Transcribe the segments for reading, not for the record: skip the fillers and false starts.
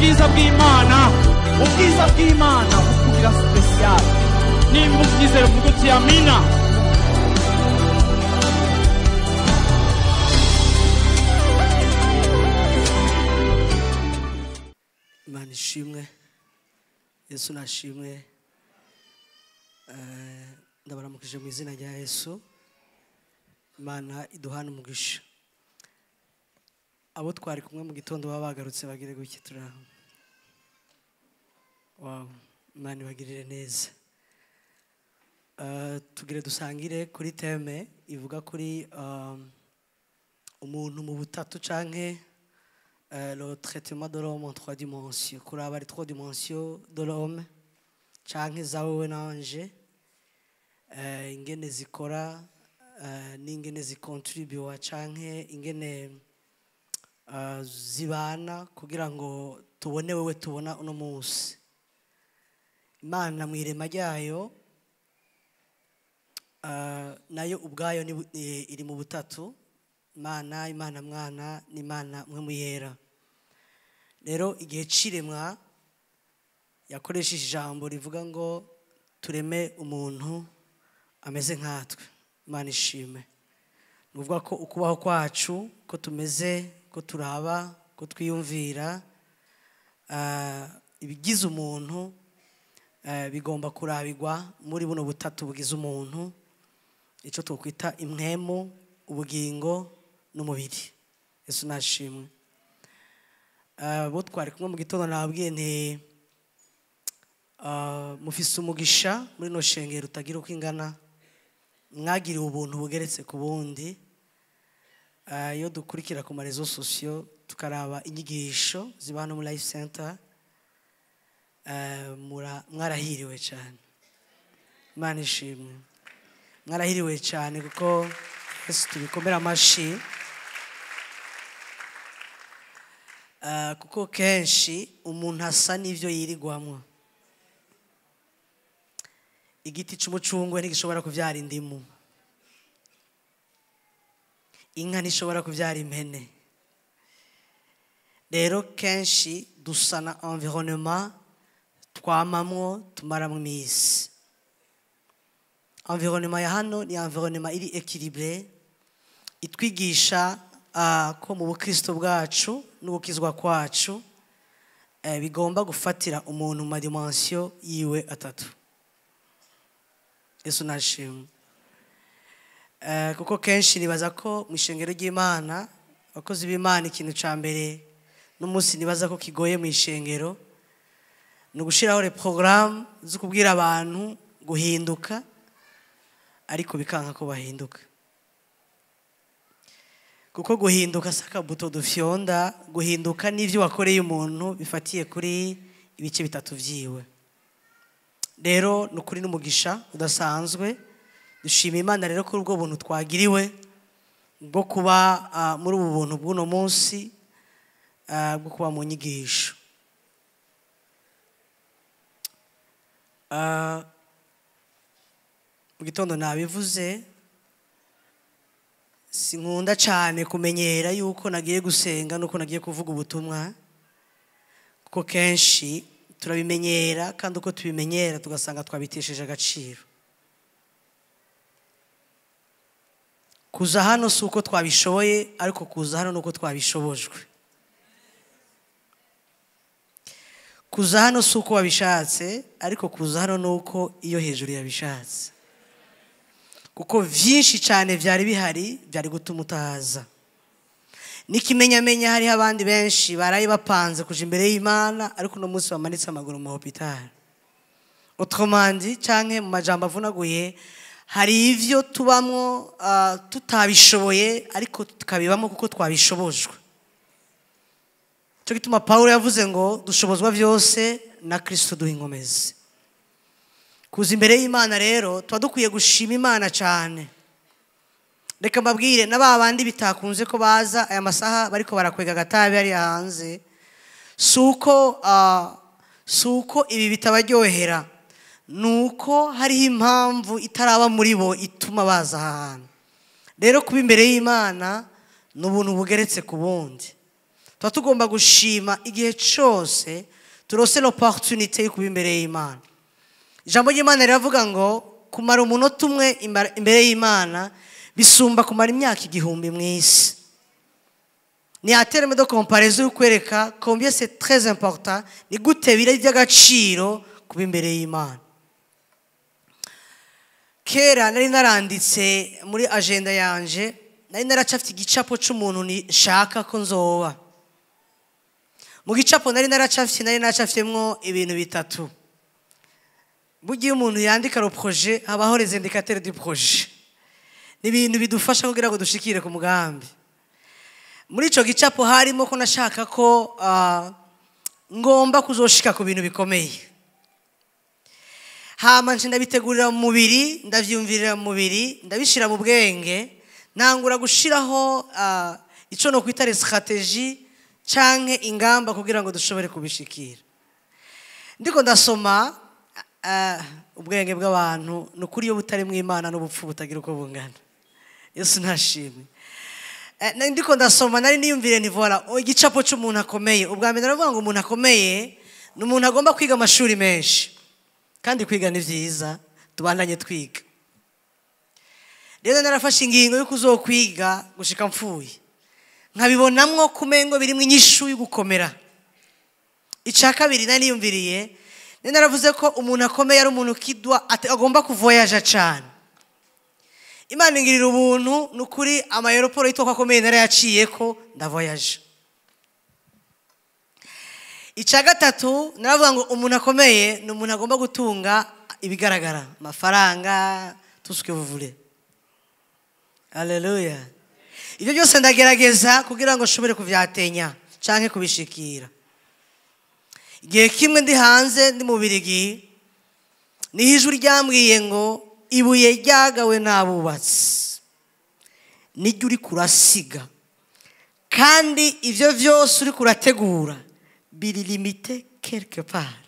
ubwiza bw'Imana bukugira special. Nimba ubyizeye uvuga uti amina. Imana ishimwe, Yesu nashimwe. Ndabaramukije mu izina rya Yesu. Imana iduhana umugisha. Abo twari kumwe mu gitondo baba bagarutse bagire gutya turaho. Wow, Imana ibagirire neza. Tugire dusangire kuri teme ivuga kuri umuntu mu butatu canke le traitement de l'homme en trois dimensions. Kuraba les trois dimensions de l'homme canke zawe nanje ingene zikora n'ingene zikontribuwa canke ingene zibana kugira ngo tubone wewe tubona uno munsi. Imana mu irema ryayo nayo ubwayo iri mu butatu, Imana Mwana n'Imana mwe muyera. Rero igihe ciremwa yakoresheje ijambo rivuga ngo tureme umuntu ameze nkatwe. Imana ishime. Nuvuga ko ukubaho kwacu ko tumeze, ko turaba, ko twiyumvira, ibigize umuntu bigomba kurabigwa muri buno butatu bugize umuntu, icyo twokwita impwemu, ubugingo n'umubiri. Yesu nashimwe. Bo twari kumwe mu gitondo nababwiye nti mufise umugisha muri no shengero utagira uko ingana, mwagiriwe ubuntu bugeretse ku bundi. Iyo dukurikira ku marezo sosiyo tukaraba inyigisho ziba hano muri Life Center, mwarahiriwe cyane. Imana ishimwe. Mwarahiriwe cyane kuko Yesu tubikomera amashi. Kuko kenshi umuntu asa n'ivyo yirigwamwo. Igiti c'umucungwe ntigishobora kuvyara indimu, inka ntishobora kuvyara impene. Rero kenshi dusana environnement twamamwo tumaramwo imisi. Environnement ya hano ni environnement iri équilibré, itwigisha ko mu bukristo bwacu n'ubukizwa kwacu bigomba gufatira umuntu mu dimension yiwe atatu. Yesu nashimwe. Kuko kenshi nibaza ko mu ishengero ry'Imana abakozi b'Imana ikintu ca mbere n'umunsi nibaza ko kigoye mu ishengero no gushiraho les programmes zo kubwira abantu guhinduka, ariko bikanka ko bahinduka. Kuko guhinduka saka buto dufyonda, guhinduka n'ivyo wakoreye umuntu bifatiye kuri ibice bitatu vyiwe. Rero nukuri n'umugisha udasanzwe. Dushima Imana rero ko ubwo buntu twagiriwe bwo kuba muri ubu buntu bw'uno munsi, bwo kuba mu nyigisho. Mu gitondo nabivuze, sinkunda cyane kumenyera yuko nagiye gusenga nuko nagiye kuvuga ubutumwa, kuko kenshi turabimenyera kandi uko tubimenyera tugasanga twabitesheje agaciro. Kuza hano si uko twabishoboye, ariko kuza hano nuko twabishobojwe. Kuza hano si uko wabishatse, ariko kuza hano nuko iyo hejuru yabishatse. Kuko vyinshi cyane vyari bihari byari gutuma utahaza. Nikimenyamenya hari abandi benshi baraye bapanze kuja imbere y'Imana, ariko no munsi bamanitse amaguru mu hospital. Autrement dit, canke mu majambo avunaguye, hari ivyo tubamwo tutabishoboye, ariko tukabibamo kuko twabishobojwe. Cyo gituma Paulo yavuze ngo dushobozwa byose na Kristo duha inkomezi. Kuza imbere y'Imana rero tuba dukwiye gushima Imana cyane. Reka mbabwire n'ababandi bitakunze ko baza aya masaha bariko barakwega gatabi ari hanze, suko ibi bitabaryohera, nuko hariho impamvu itaraba muri bo ituma baza ahantu. Rero kuba imbere y'Imana n'ubuntu bugeretse ku bundi. tuba tugomba gushima igihe cyose turose l'opportunité yo kuba imbere y'Imana. Ijambo ry'Imana riravuga ngo kumara umunota umwe imbere y'Imana bisumba kumara imyaka 1000 mu isi. Ni à terme de comparaison kwereka combien c'est très important ni gute bire by'agaciro kuba imbere y'Imana. Kera nari naranditse muri agenda yanje, nari naracafite igicapo cy'umuntu nishaka ko nzoba. Mu gicapo nari naracafyemwo ibintu bitatu. Bugiye umuntu yandika le projet, habaho les indicateurs du projet. Ni ibintu bidufasha kugira ngo dushikire ku mugambi. Muri ico gicapo harimo ko nashaka ko ngomba kuzoshika ku bintu bikomeye. Hama nje ndabitegurira mu mubiri, ndavyumvirira mu mubiri, ndabishira mu bwenge, nangura gushiraho ico no kwita strategie canke ingamba kugira ngo dushobore kubishikira. Ndiko ndasoma ubwenge bw'abantu nukuri yo butari mu Imana n'ubupfu butagira uko bungana. Yesu ntashimwe. Ndiko ndasoma nari niyumvire ni voilà igicapo cy'umuntu akomeye. Ubwa mbere naravuga ngo umuntu akomeye ni umuntu agomba kwiga amashuri menshi. Kandi kwiga ni vyiza, tubandanye twiga. Rero narafashe ingingo yo kuzokwiga gushika mfuye. Nkabibonamwo kumengo birimwe inyishu yo gukomera. Ica kabiri nari niyumviriye, naravuze ko umuntu akomeye ari umuntu kidwa agomba kuvoyaja cyane. Imana ingirira ubuntu nukuri amayeroporo yitwa akomeye narayaciye ko ndavoyaje. Ica gatatu naravuga ngo umuntu akomeye ni umuntu agomba gutunga ibigaragara, amafaranga, tout ce que vous voulez. Alléluia. Ibyo byose ndagerageza kugira ngo nshobore kuvyatenya canke kubishikira. Igihe kimwe ndi hanze ndi mu Birigi, ni ijuru ryambwiye ngo ibuye ryagawe n'abubatsi niryo uri kurasiga, kandi ivyo vyose uri kurategura biri limité quelque part.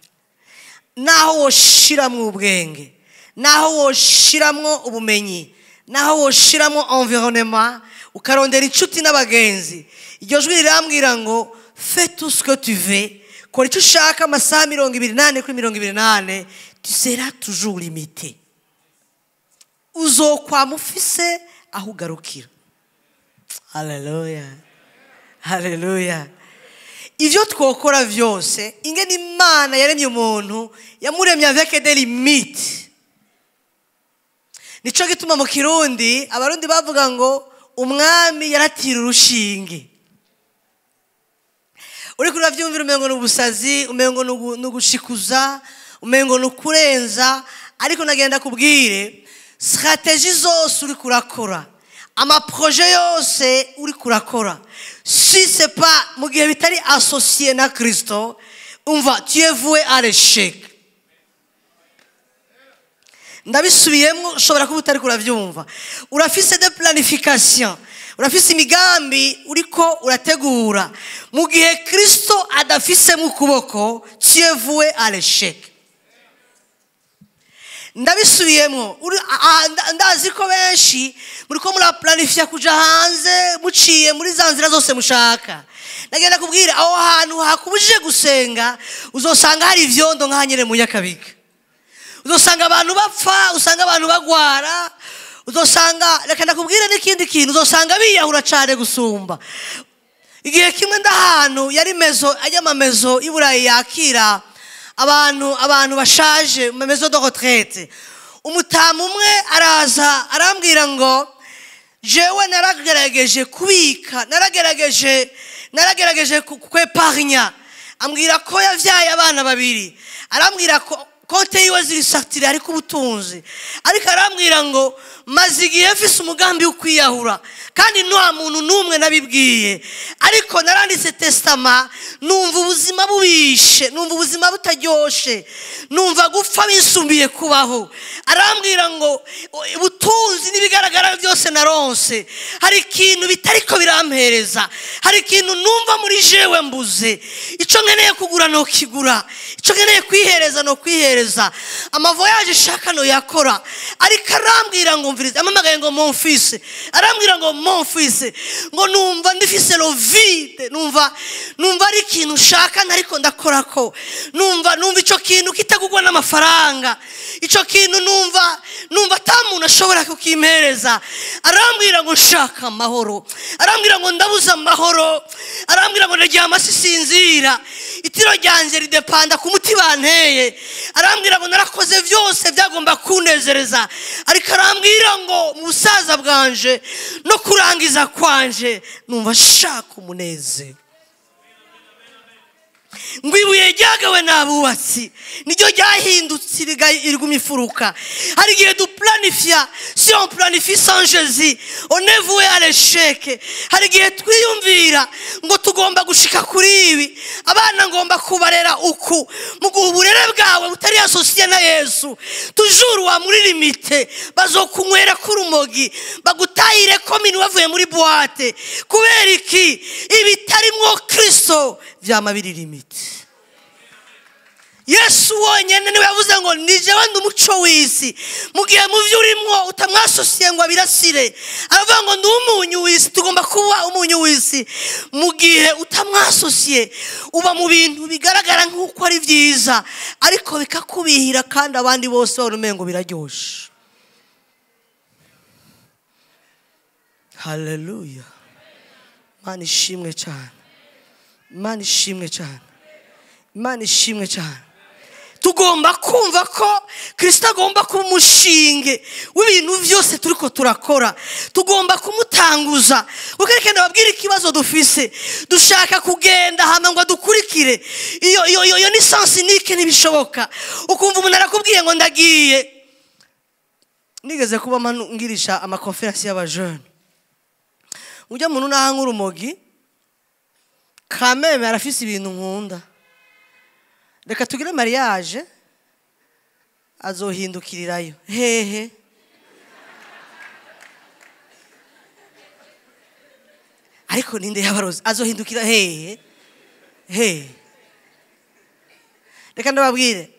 Naho woshiramwo ubwenge, naho woshiramwo ubumenyi, naho woshiramwo environnement, ukarondera inshuti n'abagenzi, iryo jwi rirambwira ngo fais tout ce que tu veux, kora icyo ushaka amasaha 28 kuri 28, tu seras toujours limité. Uzokwama ufise aho ugarukira. Haleluya, haleluya. Ivyo twokora vyose, ingene Imana yaremye umuntu yamuremye avec des limites. Nico gituma mu Kirundi abarundi bavuga ngo umwami yaratira urushinge. Uri kuravyumvira umengo n'ubusazi, umengo n'ugushikuza, umengo n'ukurenza, ariko nagenda kubwire stratégie zose uri kurakora, ama projet yose uri kurakora, si c'est pas mu gihe bitari associé na Kristo, tu es voué à l'échec. Ndabisubiyemo ushobora kuba utari kuravyumva. Urafise de planification, urafise imigambi uriko urategura, mu gihe Kristo adafise mu kuboko, tu es voué à l'échec. Ndabisubiyemo ndazi ko benshi muriko muraplanifya kuja hanze muciye muri za nzira zose mushaka. Nagenda kubwira aho hantu hakubujije gusenga, uzosanga hari ivyondo nk'ahanyere mu Nyakabiga. Uzosanga abantu bapfa, usanga abantu bagwara, uzosanga reka ndakubwira n'ikindi kintu, uzosanga biyahura cyane gusumba. Igihe kimwe ndahantu yari mezo ajyamamezo y'Iburayi yakira abantu bashaje mu maison de retraite. Umutamu umwe araza arambwira ngo jewe naragerageje kubika, naragerageje kweparnya. Ambwira ko yavyaye abana babiri, arambwira ko konte yiwe ziri satire ariko ubutunzi, ariko arambwira ngo maze igihe mfise umugambi ukwiyahura, kandi nta muntu n'umwe nabibwiye, ariko naranditse testament, numva ubuzima bubishe, numva ubuzima butaryoshe, numva gupfa bisumbiye kubaho. Arambwira ngo ubutunzi n'ibigaragara byose naronse, hari ikintu bitariko birampereza, hari ikintu numva muri jewe mbuze, ico nkeneye kugura no kigura, ico nkeneye kwihereza no kwihereza. kunezereza amavoyaje shaka no yakora ariko arambwira ngo mvirize amamagaye ngo mon fils arambwira ngo mon fils ngo numva ndifise lo vide numva ari ikintu shaka nariko ndakora ko numva ico kintu kitagugwa n'amafaranga ico kintu numva atamuntu ashobora kukimpereza arambwira ngo shaka amahoro arambwira ngo ndabuza amahoro arambwira ngo ndagiye amasisinzira itiro ryanje ridepanda ku muti banteye arambwira ngo narakoze byose byagomba kunezereza ariko arambwira ngo mu busaza bwanje no kurangiza kwanje numva shaka umunezero ngo ibuye ryagawe n'abubatsi niryo ryahindutse iriguma ifuruka hari igihe duplanifia si on planifie sans Jésus on est voué à l'échec hari igihe twiyumvira ngo tugomba gushika kuri ibi abana ngomba kubarera uku mu guha uburere bwawe butari asosiye na Yesu toujours wa muri limite bazokunywera ku rumogi bagutayire ko minu bavuye muri boîte kubera iki ibitarimwo Kristo vyama biri limite Yesu wonyene niwe yavuze ngo nije wandi umuco w'isi mugihe mu byo urimwo utamwasosiye ngo abirasire aravuga ngo ndi umunyu w'isi tugomba kuba umunyu w'isi mugihe utamwasosiye uba mu bintu bigaragara nk'uko ari byiza ariko bikakubihira kandi abandi bose barumenye ngo biraryoshe. Hallelujah. Imana ishimwe cyane, Imana ishimwe cyane, Imana ishimwe cyane. Tugomba kumva ko Kristo agomba kuba umushinge w'ibintu byose turiko turakora. Tugomba kumutanguza kuko reka ndababwira ikibazo dufise dushaka kugenda hama ngo dukurikire iyo ni sensi nike ntibishoboka. Ukumva umuntu arakubwiye ngo ndagiye. Nigeze kuba ngirisha amakonferensi y'abajeune, ujya muntu naha nk'urumogi kameme arafise ibintu nkunda, reka tugire mariage azohindukirirayo hehe. Ariko ninde yabarozi azohindukira hehe hehe. Reka ndababwire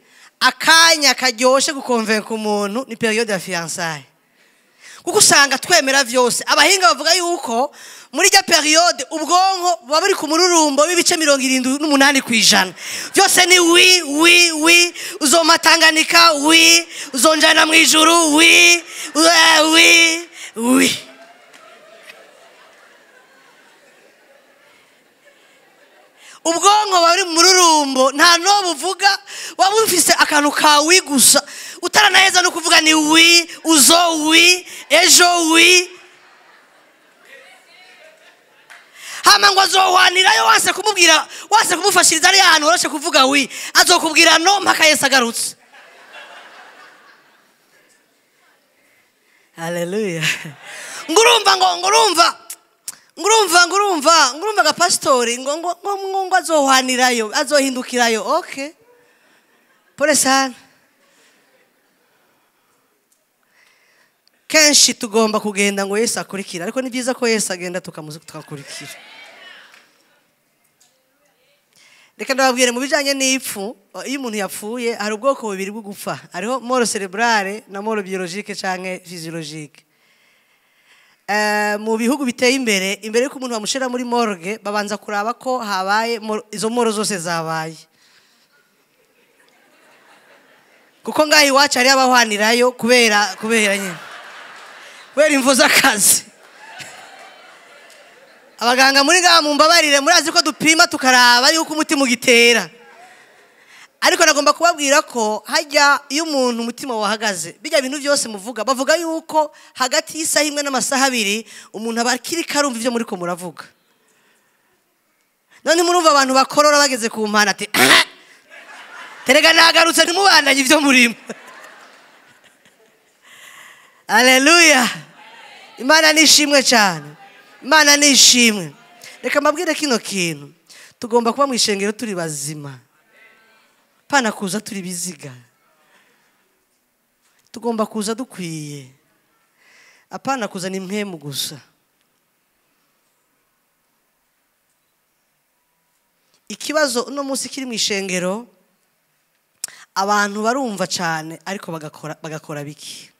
akanya karyoshe gukonvenka umuntu ni periode ya fiançailles, kuko usanga twemera vyose. Abahinga bavuga yuko muri ya periode ubwonko buba buri ku mururumbo w'ibice 78%. Byose ni oui uzomatanganika, oui uzonjana mu ijuru, oui. Ubwonko bari mu mururumbo nta no buvuga, waba ufise akantu ka oui gusa utaranaheza no kuvuga ni oui uzo oui ejo oui. Hama ngo azohwanirayo wase kumubwira wase kumufashiriza ari ahantu urashe kuvuga oui azokubwira no mpaka Yesu agarutse. Hallelujah. Ngurumva ga pastori ngo azohwanirayo azohindukirayo. Okay, pole sana. Kenshi tugomba kugenda ngo Yesu akurikira, ariko ni byiza ko Yesu agenda tukakurikira. Reka ndababwire mu bijanye n'ipfu, iyo umuntu yapfuye hari ubwoko bubiri bwo gupfa. Hariho mort cerebrale na mort biologique canke physiologique. Mu bihugu biteye imbere yuko umuntu bamushira muri morgue babanza kuraba ko habaye izo moro zose zabaye, kuko ngahi wacu ari abahwanirayo kubera nyine kubera imvo z'akazi. Abaganga muri ngaha mumbabarire, murazi ko dupima tukaraba yuko umutima ugitera, ariko nagomba kubabwira ko hajya iyo umuntu umutima wahagaze bijya bintu byose muvuga bavuga yuko hagati y'isaha imwe n'amasaha 2 umuntu abakiri karumva ivyo muri ko muravuga. None murumva abantu bakorora bageze ku mpana ati terega nagarutse ntimubandanye ivyo murimo. Haleluya. Imana nishimwe cyane, Imana nishimwe. Reka mbabwire kino kintu, tugomba kuba mu ishengero turi bazima, pana kuza turi biziga. Tugomba kuza dukwiye, apana kuza ni mpemu gusa. Ikibazo uno munsi kiri mu ishengero, abantu barumva cyane ariko bagakora biki.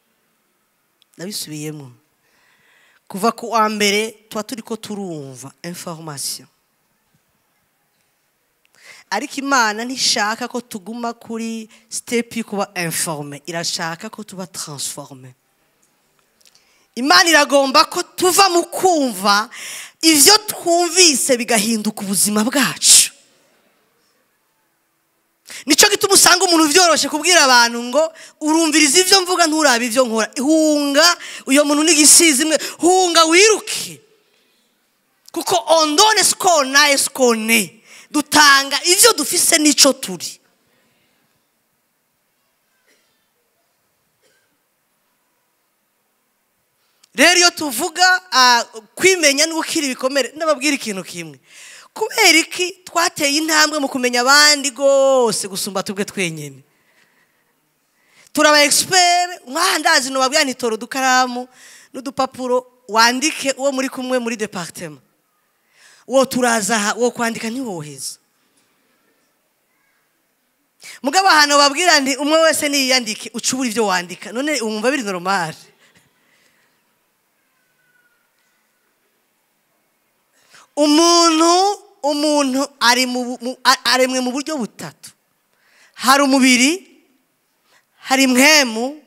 Nabisubiyemo. Kuva ku wa mbere tuba turi ko turumva information. Ariko Imana ntishaka ko tuguma kuri step yo kuba informé, irashaka ko tuba transformé. Imana iragomba ko tuva mu kumva ivyo twumvise bigahinduka ubuzima bwacu. Nico gituma usanga umuntu vyoroshe kubwira abantu ngo urumviriza ivyo mvuga nturabe ivyo nkora. Hunga uyo muntu n'igisizi imwe, hunga wiruke. Kuko ondone skona eskone. Dutanga ivyo dufise nico turi. Rero iyo tuvuga kwimenya no gukira ibikomere, ndababwira ikintu kimwe. Kubera iki twateye intambwe mu kumenya abandi gose gusumba tubwe twenyene. Turaba expert, mwandazi no babwira nitoro dukaramu n'udupapuro wandike uwo muri kumwe muri departement. Uwo turaza uwo kwandika ntiwoheza. Mugabo hano babwira ndi umwe wese niyandike ucubura ivyo wandika. None umva biri normal. Umuntu aremwe mu buryo butatu. Hari umubiri, hari impwemu,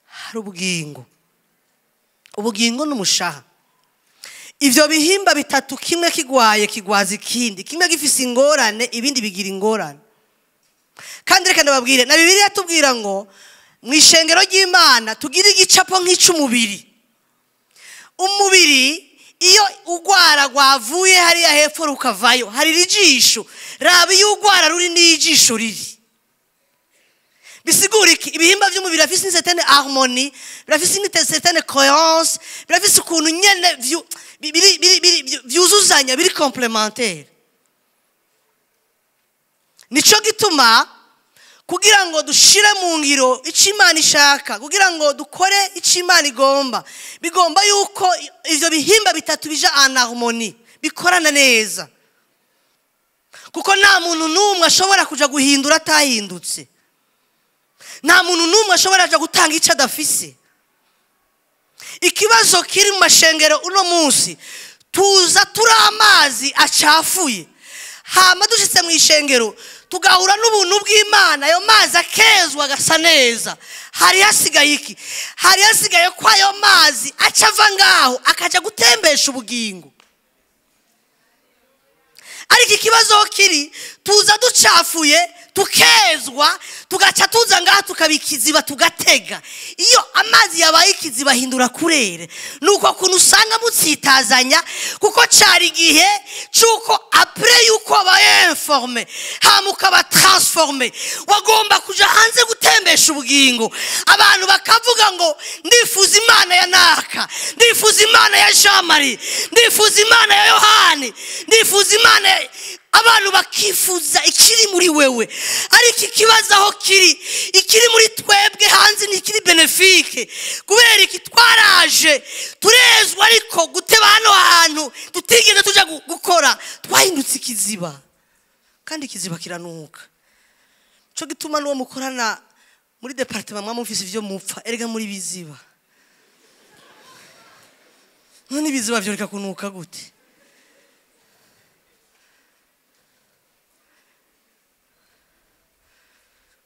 hari ubugingo. Ubugingo n'umushaha. Ivyo bihimba bitatu kimwe kigwaye kigwaza ikindi, kimwe gifise ingorane ibindi bigira ingorane. Kandi reka ndababwire na Bibiliya tubwira ngo mwishengero ry'Imana tugira igicapo nk'icumubiri. Umubiri iyo ugwara gwavuye hari ya hepfo rukavayo, hari rijisho. Raba iyo ugwara ruri n'ijisho riri. Bisigura iki ibihimba by'umubiri afise une certaine harmonie, birafise une certaine cohérence, birafise ukuntu nyene vyuzuzanya biri complémentaire. Nico gituma kugira ngo dushire mu ngiro ico Imana ishaka, kugira ngo dukore ico Imana igomba, bigomba yuko ivyo bihimba bitatu bija en harmonie, bikorana neza. Kuko nta muntu numwe ashobora kuja guhindura atahindutse. Nta muntu numwe ashobora aja gutanga ico adafise. Ikibazo kiri mu mashengero uno munsi, tuza turi amazi acafuye. Hama dushitse mu ishengero tugahura n'ubuntu bw'Imana, ayo mazi akezwa agasa neza. Hari hasigaye iki? Hari hasigaye ko ayo mazi acava ngaho akaja gutembesha ubugingo. Ariko ikibazo kiri tuza ducafuye tukezwa tugaca tuza ngaha tukabikiziba tugatega. Iyo amazi yabaye ikiziba hindura kurere. Nuko kuntu usanga mutsitazanya kuko cari igihe cuko après yuko baye informé hamuka ba transformé wagomba kuja hanze gutembesha ubugingo. Abantu bakavuga ngo ndifuza Imana ya Naka, ndifuza Imana ya Jean Marie, ndifuza Imana ya Yohani, ndifuza Imana. Abantu bakifuza ikiri muri wewe, ariko ikibazo aho kiri ikiri muri twebwe hanze ni kiri benefique. Kubera iki twaraje turezwa ariko guteba hano hantu tutigeze tuja gukora twahindutse ikiziba, kandi ikiziba kiranuka. Cyo gituma n'uwo mukorana muri departement mwamufise ivyo mupfa erega muri biziba. None biziba byo reka kunuka gute?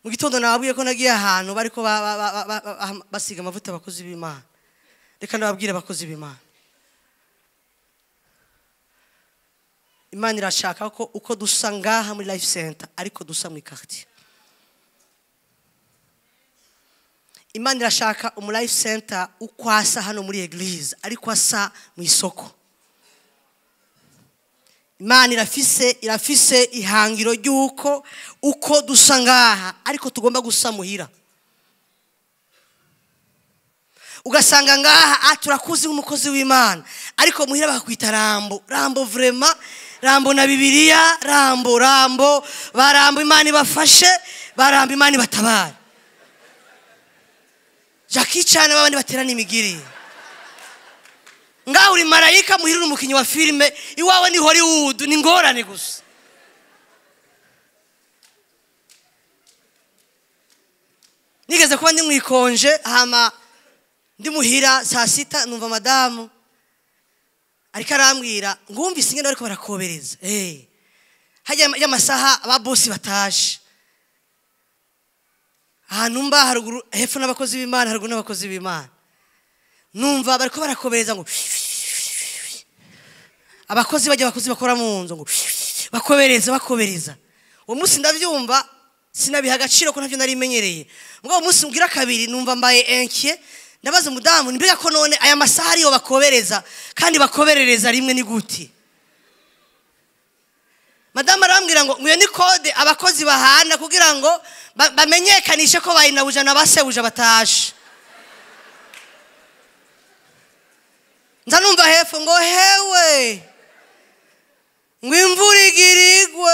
Mu gitondo nababwiye ko nagiye ahantu bariko basiga amavuta abakozi b'Imana. Reka nababwire abakozi b'Imana. Imana irashaka ko uko dusa ngaha muri life center ariko dusa mu quartier. Imana irashaka mu life center ukwasa hano muri eglise ariko asa mu isoko. Imana irafise ihangiro ryuko uko dusa ngaha ariko tugomba gusa muhira. Ugasanga ngaha turakuzi nk'umukozi w'Imana ariko muhira bakakwita rambo vraiment, rambo na Bibiliya, rambo barambo Imana ibafashe, barambo Imana batabara. Jackie cyane babandi baterana imigiri. Nga uri marayika muhirira umukinyi wa filme iwawe ni Hollywood ni ngorane gusa. nigeze kuba ndi mwikonje hama ndi muhira saa sita numva madamu ariko arambwira ngumvise ingene bariko barakobereza hajya y'amasaha ababosi batashe ahantu mba haruguru hepfo n'abakozi b'Imana haruguru n'abakozi b'Imana numva bariko barakobereza ngo abakozi bakora mu nzu ngo bakobereza uwo munsi ndavyumva sinabiha agaciro ko ntavyo nari menyereye mbwa uwo munsi ngira kabiri numva mbaye inquiet ndabaza mudamu nimbega ko none aya masaha ariyo bakobereza kandi bakoberereza rimwe ni guti madamu arambwira ngo nguye ni code abakozi bahana kugira ngo bamenyekanishe ko bayinabuja na basebuja batashe nza numva hepfo ngo hewe ngo imvura igirigwe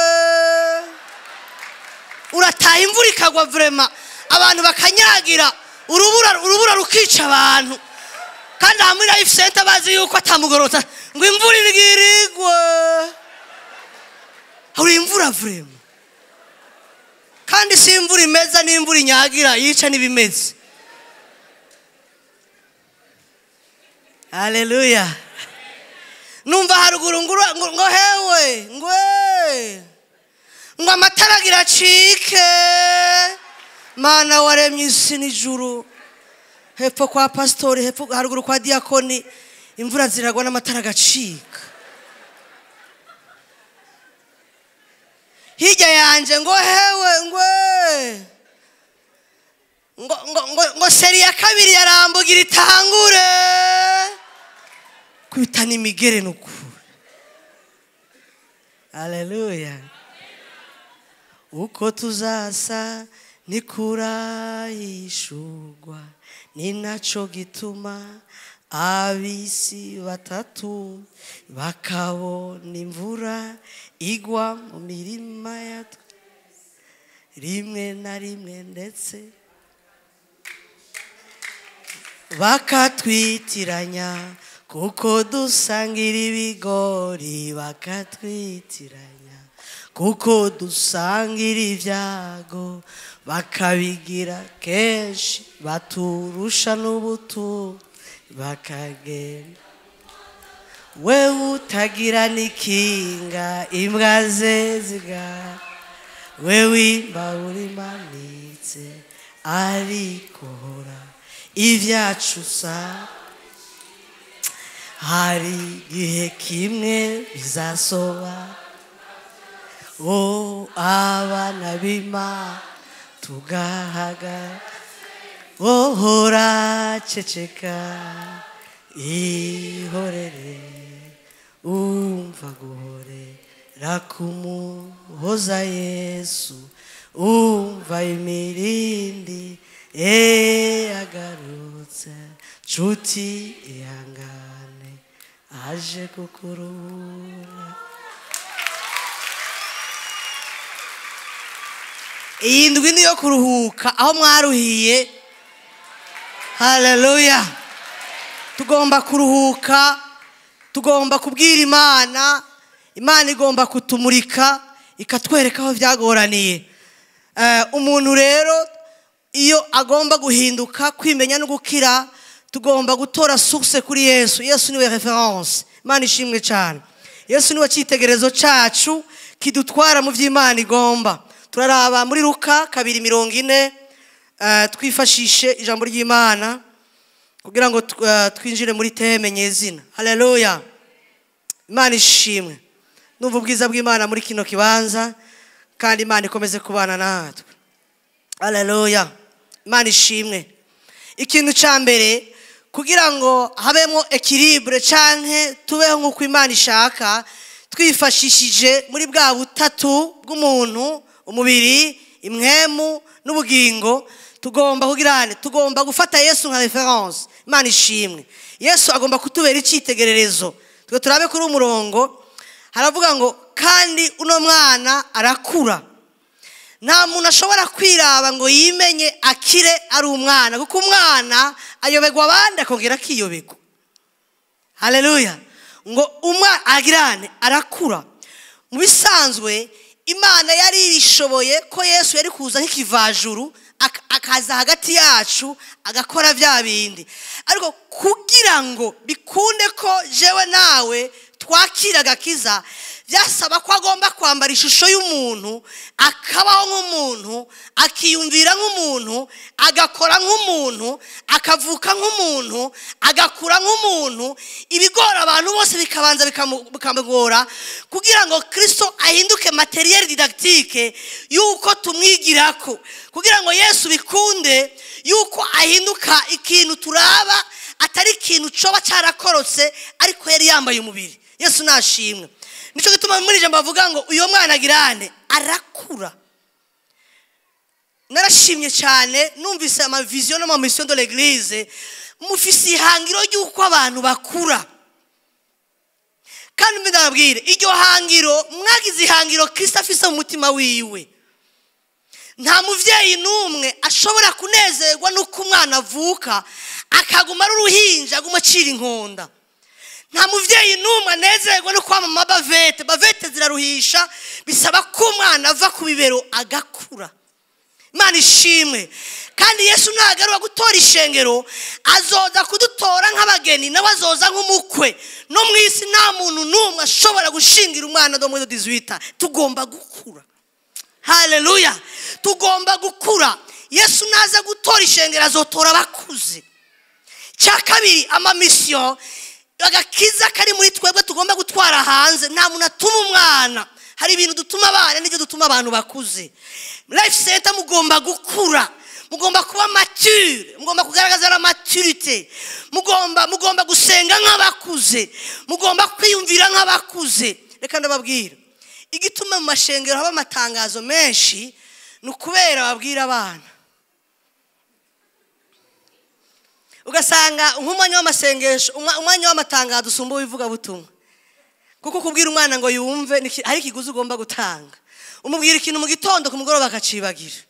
urataha imvura ikagwa vraiment abantu bakanyagira urubura rukica abantu kandi hamwe na life center bazi yuko atamugorota ngo imvura igirigwe uri imvura vraiment kandi si imvura imeza n'imvura inyagira yica n'ibimeze. Haleluya. Numva haruguru ngo hewe ngo amatara giracike mana waremye isi n'ijuru hepfo kwa pastori hepfo haruguru kwa diakoni imvura ziragwa n'amatara gacika hirya yanje ngo hewe ngo seri ya kabiri yarambugira itangure kwitana imigere n'ukuri. Haleluya. Uko tuzasa nikurahishurwa ninaco gituma abisi batatu bakabona imvura igwa mu mirima yatwe rimwe na rimwe ndetse bakatwitiranya kuko dusangira ibigori bakatwitiranya kuko dusangira ibyago bakabigira kenshi baturusha n'ubutu bakagenda wewe utagira n'ikinga imbwa ze zigara wewe imbabura imanitse ariko hora ibyacu sa hari igihe kimwe bizasoba abana b'Imana tugahaga hora ceceka ihorere umva guhorera kumuhoza Yesu umva imirindi agarutse nshuti ihangane aje kukurura. Iyi ndwi niyo kuruhuka aho mwaruhiye. Haleluya. Tugomba kuruhuka, tugomba kubwira Imana, Imana igomba kutumurika ikatwereka aho byagoraniye. Umuntu rero iyo agomba guhinduka kwimenya no gukira tugomba gutora source kuri Yesu. Yesu niwe reference. Imana ishimwe cyane. Yesu niwe cyitegerezo cyacu kidutwara mu by'Imana igomba. Turaraba muri Luka 2:40 twifashishe ijambo ry'Imana kugira ngo twinjire muri teme nyezina. Haleluya. Imana ishimwe. Numva ubwiza bw'Imana muri kino kibanza kandi Imana ikomeze kubana natwe. Haleluya. Imana ishimwe. Ikintu cya mbere kugira ngo habemo equilibre canke tubeho nk'uko Imana ishaka twifashishije muri bwa butatu bw'umuntu umubiri imwemu n'ubugingo tugomba kugirane tugomba gufata Yesu nka reference. Imana ishimwe. Yesu agomba kutubera icyitegererezo. Twe turabe kuri umurongo haravuga ngo kandi uno mwana arakura. Nta muntu ashobora kwiraba ngo yimenye akire ari umwana kuko umwana ayobegwa abandi akongera akiyobegwa. Haleluya. Ngo umwana agirane arakura. Mu bisanzwe imana yari ibishoboye ko yesu yari kuza nk'ikivajuru akaza hagati yacu agakora bya bindi, ariko kugira ngo bikunde ko jewe nawe twakira agakiza byasaba ko agomba kwambara ishusho y'umuntu, akabaho nk'umuntu, akiyumvira nk'umuntu, agakora nk'umuntu, akavuka nk'umuntu, agakura nk'umuntu. Ibigora abantu bose bikabanza bikamugora kugira ngo Kristo ahinduke materiel didactique yuko tumwigirako, kugira ngo Yesu bikunde yuko ahinduka ikintu turaba, atari ikintu coba cyarakorotse ariko yari yambaye umubiri. Yesu nashimwe. Nico gituma muri jambo bavuga ngo uyo mwana agirane arakura. Narashimye cyane numvise ama vision n'ama mission de l'église, mufisi hangiro y'uko abantu bakura. Kandi mbindabwire iryo hangiro mwagize hangiro Kristo afise mu mutima wiwe. Nta muvyeyi numwe ashobora kunezerwa nuko umwana avuka akaguma ari uruhinja aguma acira inkonda. Nta muvyeyi numwe anezerwa no kwamama bavete ziraruhisha, bisaba ko umwana ava ku bibero agakura. Imana ishimwe. Kandi Yesu nagaruka gutora ishengero, azoza kudutora nk'abageni, nawe azoza nk'umukwe. No mwisi nta muntu numwe ashobora gushingira umwana do muri 18. Tugomba gukura. Haleluya. Tugomba gukura. Yesu naza gutora ishengero azotora abakuze. Cya kabiri, ama mission agakiza kari muri twebwe tugomba gutwara hanze. Nta muntu atuma umwana, hari ibintu dutuma abana n'ibyo dutuma abantu bakuze. Life center mugomba gukura, mugomba kuba mature, mugomba kugaragaza la maturité, mugomba gusenga nk'abakuze, mugomba kwiyumvira nk'abakuze. Reka ndababwira igituma mu mashengero haba amatangazo menshi, nukubera babwira abana. Ugasanga nk'umwanya w'amasengesho, umwanya w'amatangazo usumba ubivuga butumwa, kuko kubwira umwana ngo yumve hari ikiguzi ugomba gutanga. Umubwira ikintu mu gitondo, ku mugoroba akacibagira.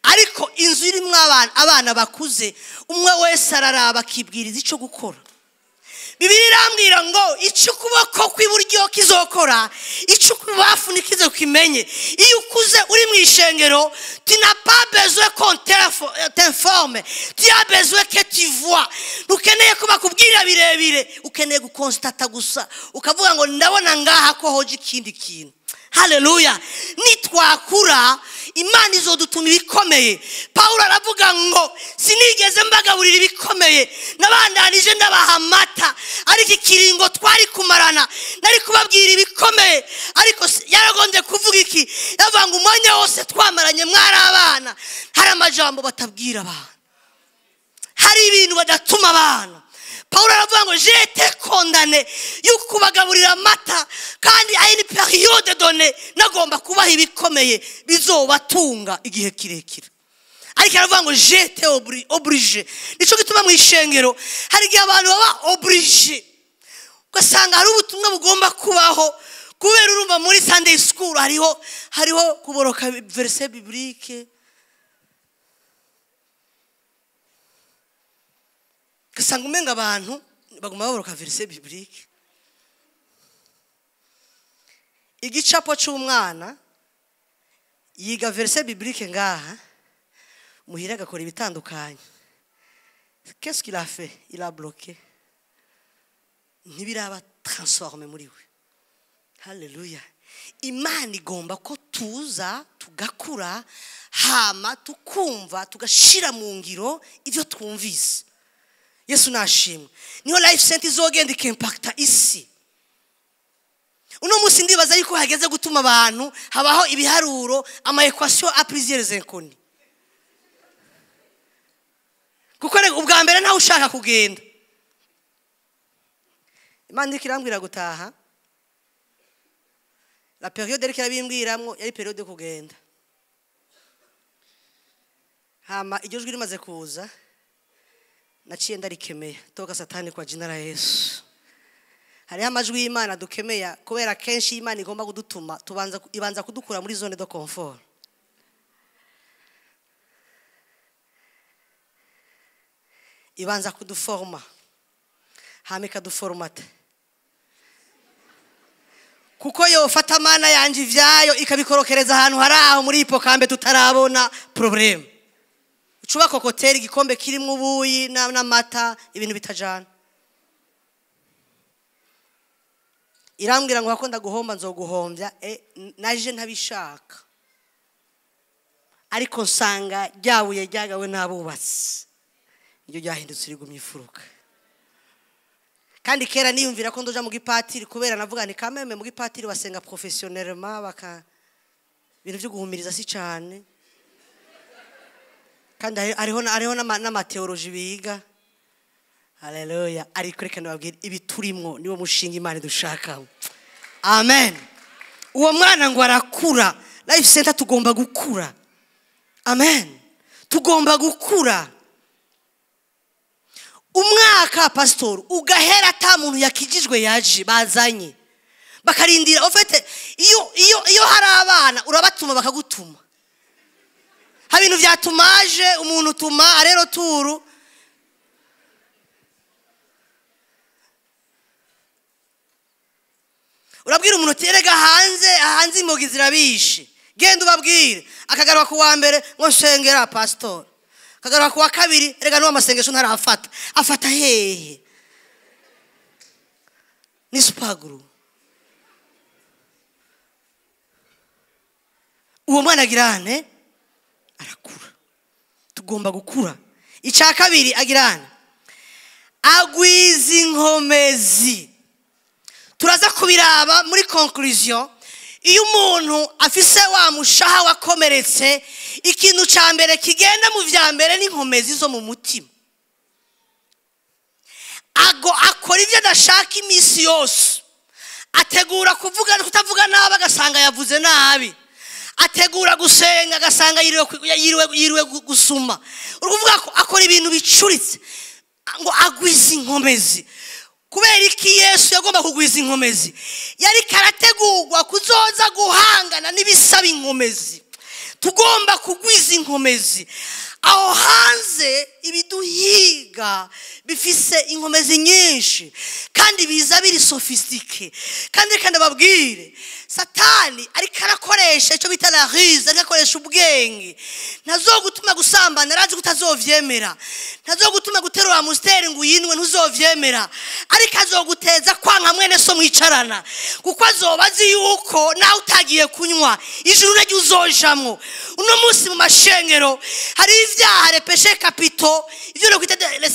Ariko inzu irimo abana bakuze, umwe wese araraba akibwiriza icyo gukora. Bibiliya irambwira ngo icyo ukuboko kw'iburyo kizokora, icyo ukubafu nikize kukimenye. Iyo ukuze uri mu ishengero, tu n'as pas besoin qu'on t'informe, tu as besoin que tu vois. Ukeneye ko bakubwira birebire, ukeneye gukonstate gusa, ukavuga ngo ndabona ngaha ko hoje ikindi kintu. Haleluya. Nitwakura Imana izodutuma ibikomeye. Paulo aravuga ngo sinigeze mbagaburira ibikomeye, nabandanije ndabaha amata, ariko ikiringo twari kumarana nari kubabwira ibikomeye. Ariko yaragonze kuvuga iki? Yavuga ngo umwanya wose twamaranye mwari abana. Hari amajambo batabwira abana, hari ibintu badatuma abana. Paulo aravuga ngo j'ai été condamné yuko kubagaburira amata, kandi a une période donnée nagomba kubaha ibikomeye bizobatunga igihe kirekire. Ariko aravuga ngo j'ai été obligé. Nico gituma mu ishengero hari igihe abantu baba obligé, ugasanga hari ubutumwa bugomba kubaho, kubera urumva muri Sunday school hariho kuboroka verset biblique. Ugasanga umenga abantu baguma baboroka verset biblique. Igicapo cy'umwana yiga verset biblique ngaha, muhira agakora ibitandukanye. Qu'est-ce qu'il a fait? Il a bloqué. Ntibiraba transformer muri we. Haleluya. Imana igomba ko tuza tugakura, hama tukumva tugashira mu ngiro ivyo twumvise. Yesu nashimwe. Niho life center izogenda ikimpacta isi. Uno musi ndibaza yuko hageze gutuma abantu habaho ibiharuro, ama equation a plusieurs inconnus. Kuko ubwa mbere ntawe ushaka kugenda. Imana ikirambwira gutaha. La période eri kirabimbwiramwo yari période yo kugenda. Hama iryo jwi rimaze kuza, naciye ndarikemeye toka satani kwa jina la Yesu. Hari amajwi y'Imana dukemeya kubera kenshi Imana igomba kudutuma ibanza kudukura muri zone de confort. Ibanza kuduforma, hama ikaduformate. kuko yofata amana yanje ivyayo ikabikorokereza ahantu hari aho muri hipokambe tutarabona problem. Ucuba kokoteri igikombe kirimo ubuyi n'amata ibintu bitajana. Irambwira ngo hakunda guhomba nzoguhombya naje ntabishaka. Ariko nsanga ryabuye ryagawe n'abubatsi. Iryo ryahindutse rigumye ifuruka. Kandi kera niyumvira ko ndoja mu gipatiri kubera navuga ni kameme mu gipatiri basenga professionnellement baka ibintu byo guhumiriza si cyane. Kandi ariho n'amateoloji biga. Haleluya. Ariko reka nababwira ibi turimwo niwo mushinga Imana dushaka. Amen. Uwo mwana ngo arakura. Life center tugomba gukura. Amen. Tugomba gukura. Umwaka pastor ugahera ata muntu yakijijwe yaje bazanye. Bakarindira ofete iyo hari abana urabatuma bakagutuma. Ha bintu vyatumaje umuntu tuma arero turu. Urabwira umuntu terega hanze imogi zirabishe. Genda ubabwire akagaruka ku wa mbere ngo nsengera pastor. Akagaruka ku wa kabiri rega no amasengesho ntarafata. Afata hehe? Ni spaguru. Uwo mwana agirane arakura. Tugomba gukura. Icya kabiri agirane agwiza inkomezi. Turaza kubiraba muri conclusion. Iyo umuntu afise wa mushaha wakomeretse ikintu ca mbere kigenda mu vya mbere n'inkomezi zo mu mutima. Akora ivyo adashaka imisi yose. Ategura kutavuga nabi agasanga yavuze nabi. Ategura gusenga agasanga yiriwe gusuma. Uruvuga ko akora ibintu bicuritse ngo agwiza inkomezi. Kubera iki Yesu yagomba kugwiza inkomezi? Yari karategurwa kuzoza guhangana n'ibisaba inkomezi. Tugomba kugwiza inkomezi. Aho hanze ibiduhiga bifise inkomezi nyinshi kandi biza biri sophistiqué. Kandi babwire Satani ariko arakoresha icyo bita la ruse, arakoresha ubwenge. Ntazogutuma gusambana arazi kutazovyemera. Ntazogutuma guterura amusteri ngo uyinwe ntuzovyemera. Ariko azoguteza kwanka mwene so mwicarana. Kuko azobazi yuko nawe utagiye kunywa ijuru ryo uzojamwo. Uno munsi mu mashengero hari ivyaha le péché capitaux, ivyo no kwita les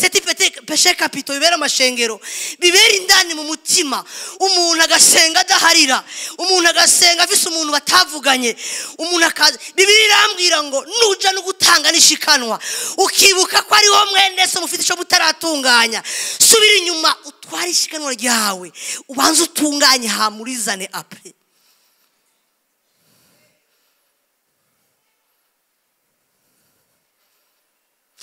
péché capitaux bibera amashengero. Bibera indani mu mutima. Umuntu agasenga adaharira. Umuntu agasenga afise umuntu batavuganye. Umuntu akaza Bibiliya irambwira ngo nuja no gutanga nishikanwa ukibuka ko ari wo mwene so mufite ico butaratunganya, subira inyuma utwara ishikanwa ryawe ubanze utunganye hamurizane après.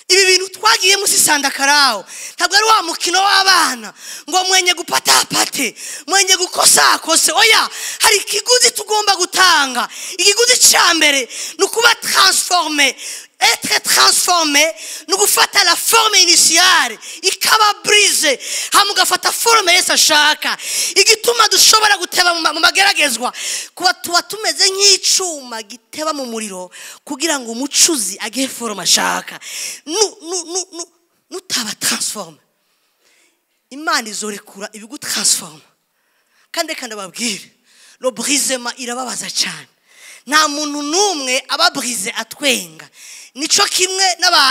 Ibi bintu twagiye musisanda karao ntabwo ari wa mukino w'abana ngo mwenye gupatapate mwenye gukosa kose. Oya, hari ikiguzi tugomba gutanga. Ikiguzi cya mbere nukuba transformé. Être transformé, nous gufata la forme initiale ikaba brise hamugafata forme yesa shaka. Igituma dushobora guteba mu mageragezwa kuba tuba tumeze nk'icuma giteba mu muriro kugira ngo umucuzi agiye forme ashaka. Nutaba transforme Imana izorekura ibigu transforme. Kandi babwire lo brisement irababaza cyane. Nta muntu numwe ababrise atwenga. Nico kimwe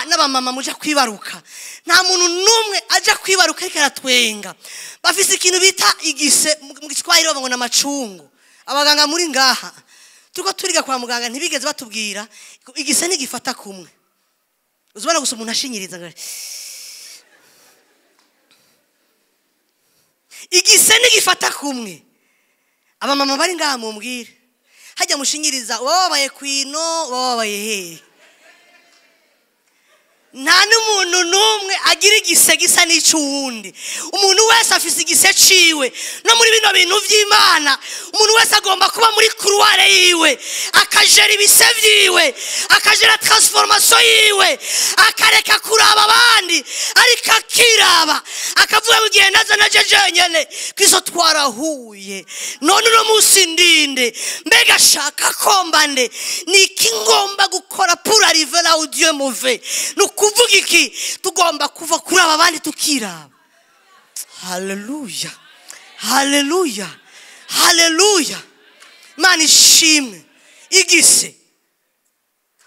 n'abamama muja kwibaruka. Nta muntu numwe aja kwibaruka ariko aratwenga. Bafise ikintu bita igise mu Giswahili bavuga ngo n'amacungu. Abaganga muri ngaha tuko turiga kwa muganga ntibigeze batubwira igise nigifata kumwe. Uzubona gusa umuntu ashinyiriza ngo igise nigifata kumwe. Abamama bari ngaha mumbwire hajya mushinyiriza wabaye kwino wabaye he. nta n'umuntu n'umwe agira igise gisa n'icy'uwundi. Umuntu wese afise igise ciwe. No muri bino bintu vy'Imana umuntu wese agomba kuba muri couloir yiwe, akajera ibise vyiwe, akajera transformation yiwe, akareka kuraba abandi ariko akiraba, akavuga igihe naza naje jenyene Kristo twarahuye, none uno munsi ndinde, mbega shaka komba nde, niki ngomba gukora pour arriver là où Dieu me veut. Kuvuga iki? Tugomba kuva kuri aba bandi tukiraba. Haleluya, haleluya, haleluya. Imana ishimwe. Igise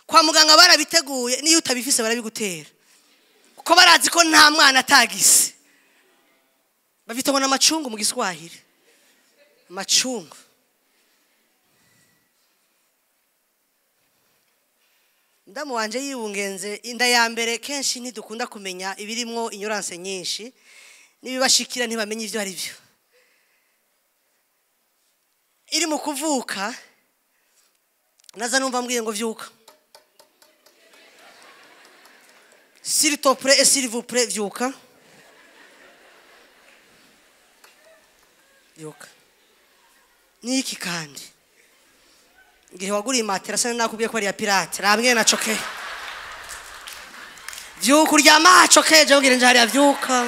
kwa muganga barabiteguye, niyo utabifise barabigutera, kuko barazi ko nta mwana atagise. Bafite ngo amacungu mu Giswahili, amacungu. Ndamu wanje yibungenze inda ya mbere kenshi ntidukunda kumenya ibirimwo ignorance nyinshi, nibibashikira ntibamenye ivyo ari byo. Iri mu kuvuka naza numva mbwiye ngo vyuka, s'il te plaît et s'il vous plaît, vyuka vyuka. Niki kandi ngihe waguriye matera sana nakubwiye ko ari ya pirate, rambwiye na choke vyuka uryama choke, je ngire njari ya vyuka,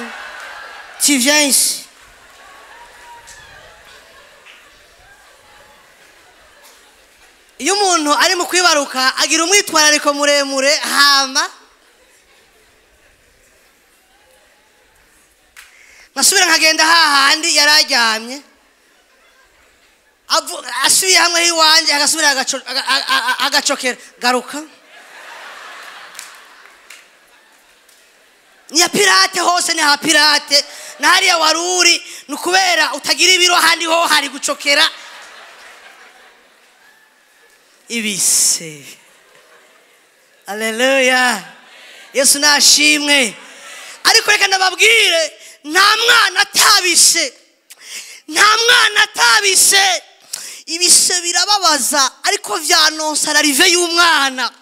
tu viens ici. Iyo umuntu ari mu kwibaruka agira umwitwarariko muremure, hama nasubira nkagenda hahandi yararyamye, asubiye hamwe hiwanje agasubira agacokera, garuka. Ni ya pirate hose, ni ha pirate na hariya waruri, nukubera utagira ibiro handi ho hari gucokera ibise. Haleluya, Yesu nashimwe. Ariko reka ndababwire, nta mwana atabise, nta mwana atabise. Ibise birababaza ariko vyanonsa l'arrivée y'umwana.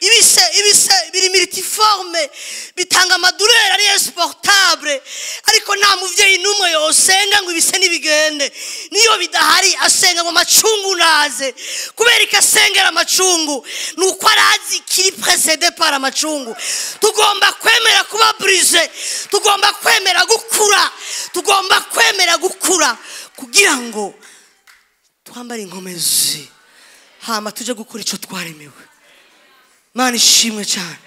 Ibise biri multiforme, bitanga amadurere ari exportable, ariko nta muvyeyi numwe yosenga ngo ibise nibigende. Niyo bidahari asenga ngo amacungu naze, kubera ikasengera amacungu nuko arazi kiri précédé par amacungu. Tugomba kwemera kuba brisé, tugomba kwemera gukura, tugomba kwemera gukura kugira ngo twambare inkomezi, hama tuje gukura ico twaremewe. Mana ishimwe cyane.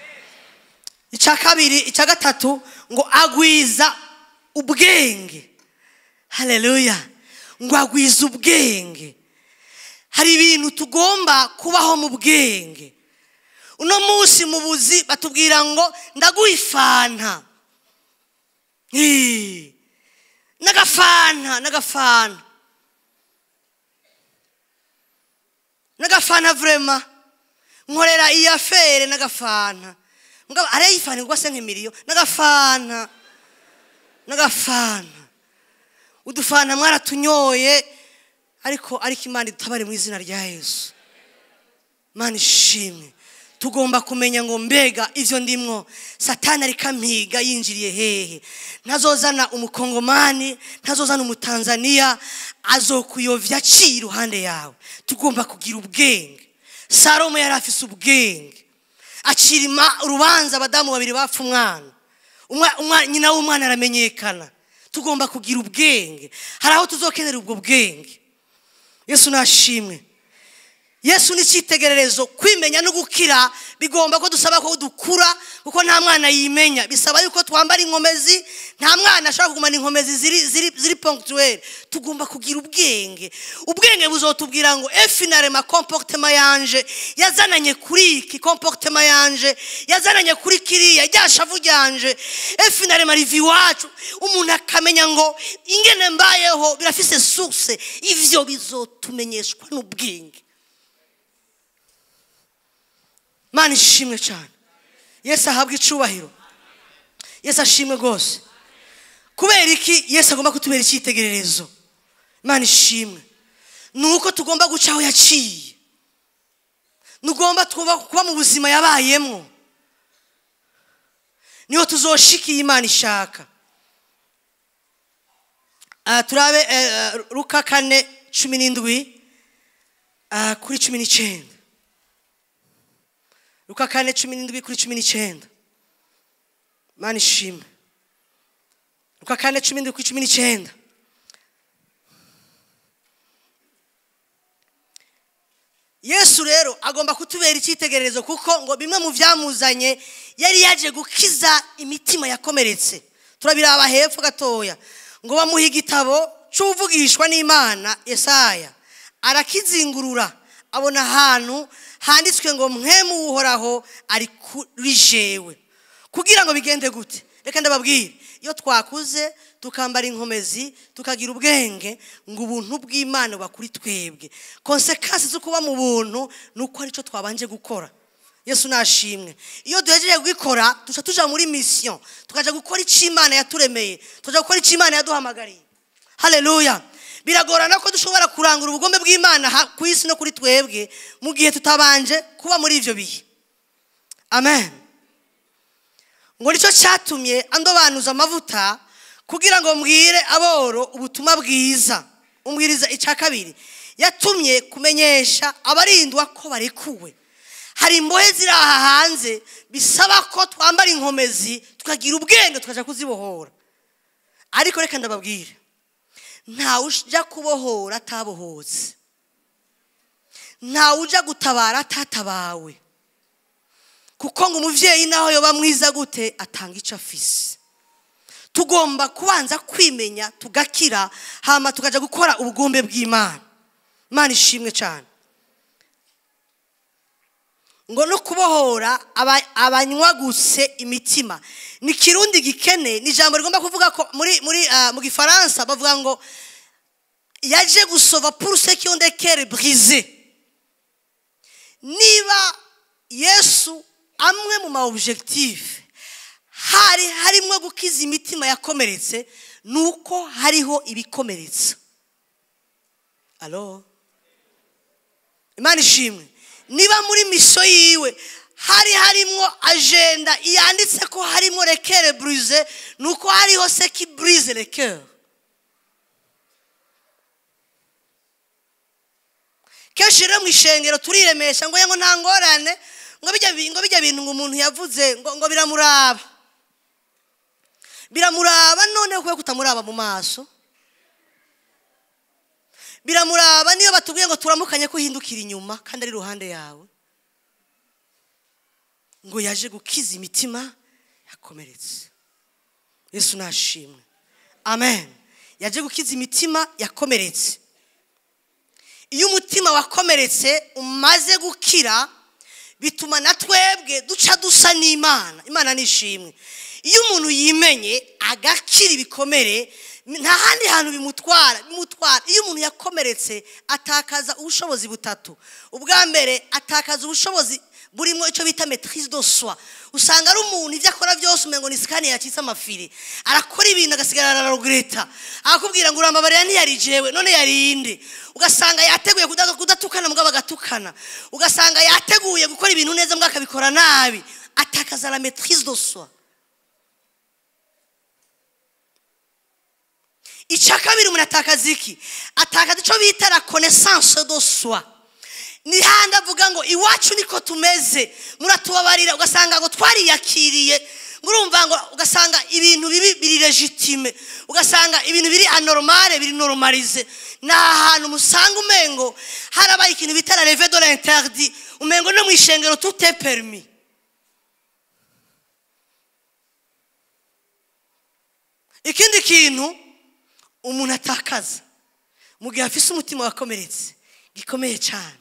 Icya kabiri, icya gatatu ngo agwiza ubwenge. Haleluya, ngo agwiza ubwenge. Hari ibintu tugomba kubaho mu bwenge. Uno munsi mu buzi batubwira ngo ndaguifana, nagafana vraiment, nkorera iyi afere nagafana, ngaba arayifana ngo ase nk'imiriyo, nagafana udufana mwaratunyoye, ariko Imana idutabare mu izina rya Yesu. Mana ishimwe. Tugomba kumenya ngo mbega ivyo ndimwo Satani arikampiga yinjiriye hehe. Ntazozana umukongomani, ntazozana umutanzania, azokuyovya ci iruhande yawe. Tugomba kugira ubwenge. Salomo yari afise ubwenge, acirima urubanza abadamu babiri bapfa umwana, nyina w'umwana aramenyekana. Tugomba kugira ubwenge, hari aho tuzokenera ubwo bwenge. Yesu nashimwe. Yesu ni cyitegererezo. Kwimenya no gukira bigomba ko dusaba ko dukura, kuko nta mwana yimenya. Bisaba yuko twambara inkomezi, nta mwana ashaka kugumana inkomezi ziri ponctuelle. Tugomba kugira ubwenge. Ubwenge buzotubwira ngo finalement comportement yanje yazananye kuri iki, comportement yanje yazananye kuri kiriya, ryashavu ryanje. Finalement rivi wacu umuntu akamenya ngo ingene mbayeho birafise source, ivyo bizotumenyeshwa n'ubwenge. Mana ishimwe cyane. Yesu ahabwa icubahiro. Yesu ashimwe gose. Kubera iki Yesu agomba kutubera icyitegererezo. Mana ishimwe. Nuko tugomba gucaho yaciye. Nugomba kuba mu buzima yabayemwo. niho tuzoshikiye Imana ishaka. Turabe Luka 4:17 kuri 19. Luka 4:17 kuri 19. Imana ishimwe. Luka 4:17 kuri 19. Yesu rero agomba kutubera icyitegererezo kuko ngo bimwe mu byamuzanye yari yaje gukiza imitima yakomeretse. Turabiraba hepfo gatoya ngo bamuha igitabo cy'uvugishwa n'Imana Yesaya, arakizingurura abona ahantu handitswe ngo mwemu uhoraho ari kuri jewe. Kugira ngo bigende gute? Reka ndababwire, iyo twakuze tukambara inkomezi tukagira ubwenge ngo ubuntu bw'Imana bakuri twebwe, konsekansi zo kuba mu buntu nuko ari cyo twabanje gukora. Yesu nashimwe. Iyo duhejeje gukora tuja muri mission, tukaja gukora icyo Imana yaturemeye, tukaja gukora icyo Imana yaduhamagariye. Haleluya. Biragorana ko dushobora kurangura ubugombe bw'Imana ku isi no kuri twebwe mu gihe tutabanje kuba muri ivyo bihe. Amen. Ngo nicyo cyatumye andobanuza amavuta kugira ngo mbwire aboro ubutumwa bwiza. Umbwiriza icya kabiri, yatumye kumenyesha abarindwa ko barekuwe. Hari imbohe ziri aha hanze bisaba ko twambara inkomezi tukagira ubwenge tukaja kuzibohora. Ariko reka ndababwire, nta ujya kubohora atabohotse, nta ujya gutabara atatabawe. Kuko ngo umuvyeyi naho yoba mwiza gute atanga icyo afise. Tugomba kubanza kwimenya tugakira, hama tukaja gukora ubugombe bw'Imana. Imana ishimwe cyane. Ngo no kubohora abanywaguse imitima ni kirundi gikene, ni jambo rigomba kuvuga ko mu gifaransa bavuga ngo yaje gusova pour ceux qui ont des cœurs brisés. Niba Yesu amwe mu ma objectif harimo gukiza imitima yakomeretse, nuko hariho ibikomeretsa. Allo, Imana ishimwe. Niba muri miso yiwe harimo agenda yanditse ko harimo les cœurs brisés, nuko hariho ce qui brise les cœurs. Kenshi rero mu ishengero turiremesha ngo nta ngorane, ngo bijya bintu ngo umuntu yavuze ngo biramuraba none kwe kutamuraba mu maso. Biramuraba niyo batubwiye ngo turamukanye kuhindukira inyuma kandi ari ruhande yawe. Ngo yaje gukiza imitima yakomeretse. Yesu nashimwe. Amen. Yaje gukiza imitima yakomeretse. Iyo umutima wakomeretse umaze gukira bituma na twebwe duca dusa n'Imana. Imana nishimwe. Iyo umuntu yimenye agakira ibikomere nta handi hantu bimutwara. Iyo umuntu yakomeretse atakaza ubushobozi butatu. Ubwa mbere atakaza ubushobozi burimo icyo bita maîtrise de soi. Usanga ari umuntu ibyo akora byose umengo ni skani yacitse amafiri, arakora ibintu agasigara araregreta, akakubwira ngo urambabarira ntiyari jewe none yari inde. Ugasanga yateguye kudatukana mugabo agatukana, ugasanga yateguye gukora ibintu neza mbwa akabikora nabi. Atakaza la maîtrise de soi. Icya kabiri umuntu atakaza iki? Atakaza icyo bita la connaissance de soi. Ni handi avuga ngo iwacu niko tumeze, muratubabarira. Ugasanga ngo twariyakiriye, urumva ngo ugasanga ibintu bibi biri legitime, ugasanga ibintu biri anormale biri normalize. Na ahantu musanga umengo harabaye ikintu bita la levée de l'interdit, umengo no mu ishengero tout est permis. Ikindi kintu umuntu atakaza mu gihe afise umutima wakomeretse gikomeye cyane,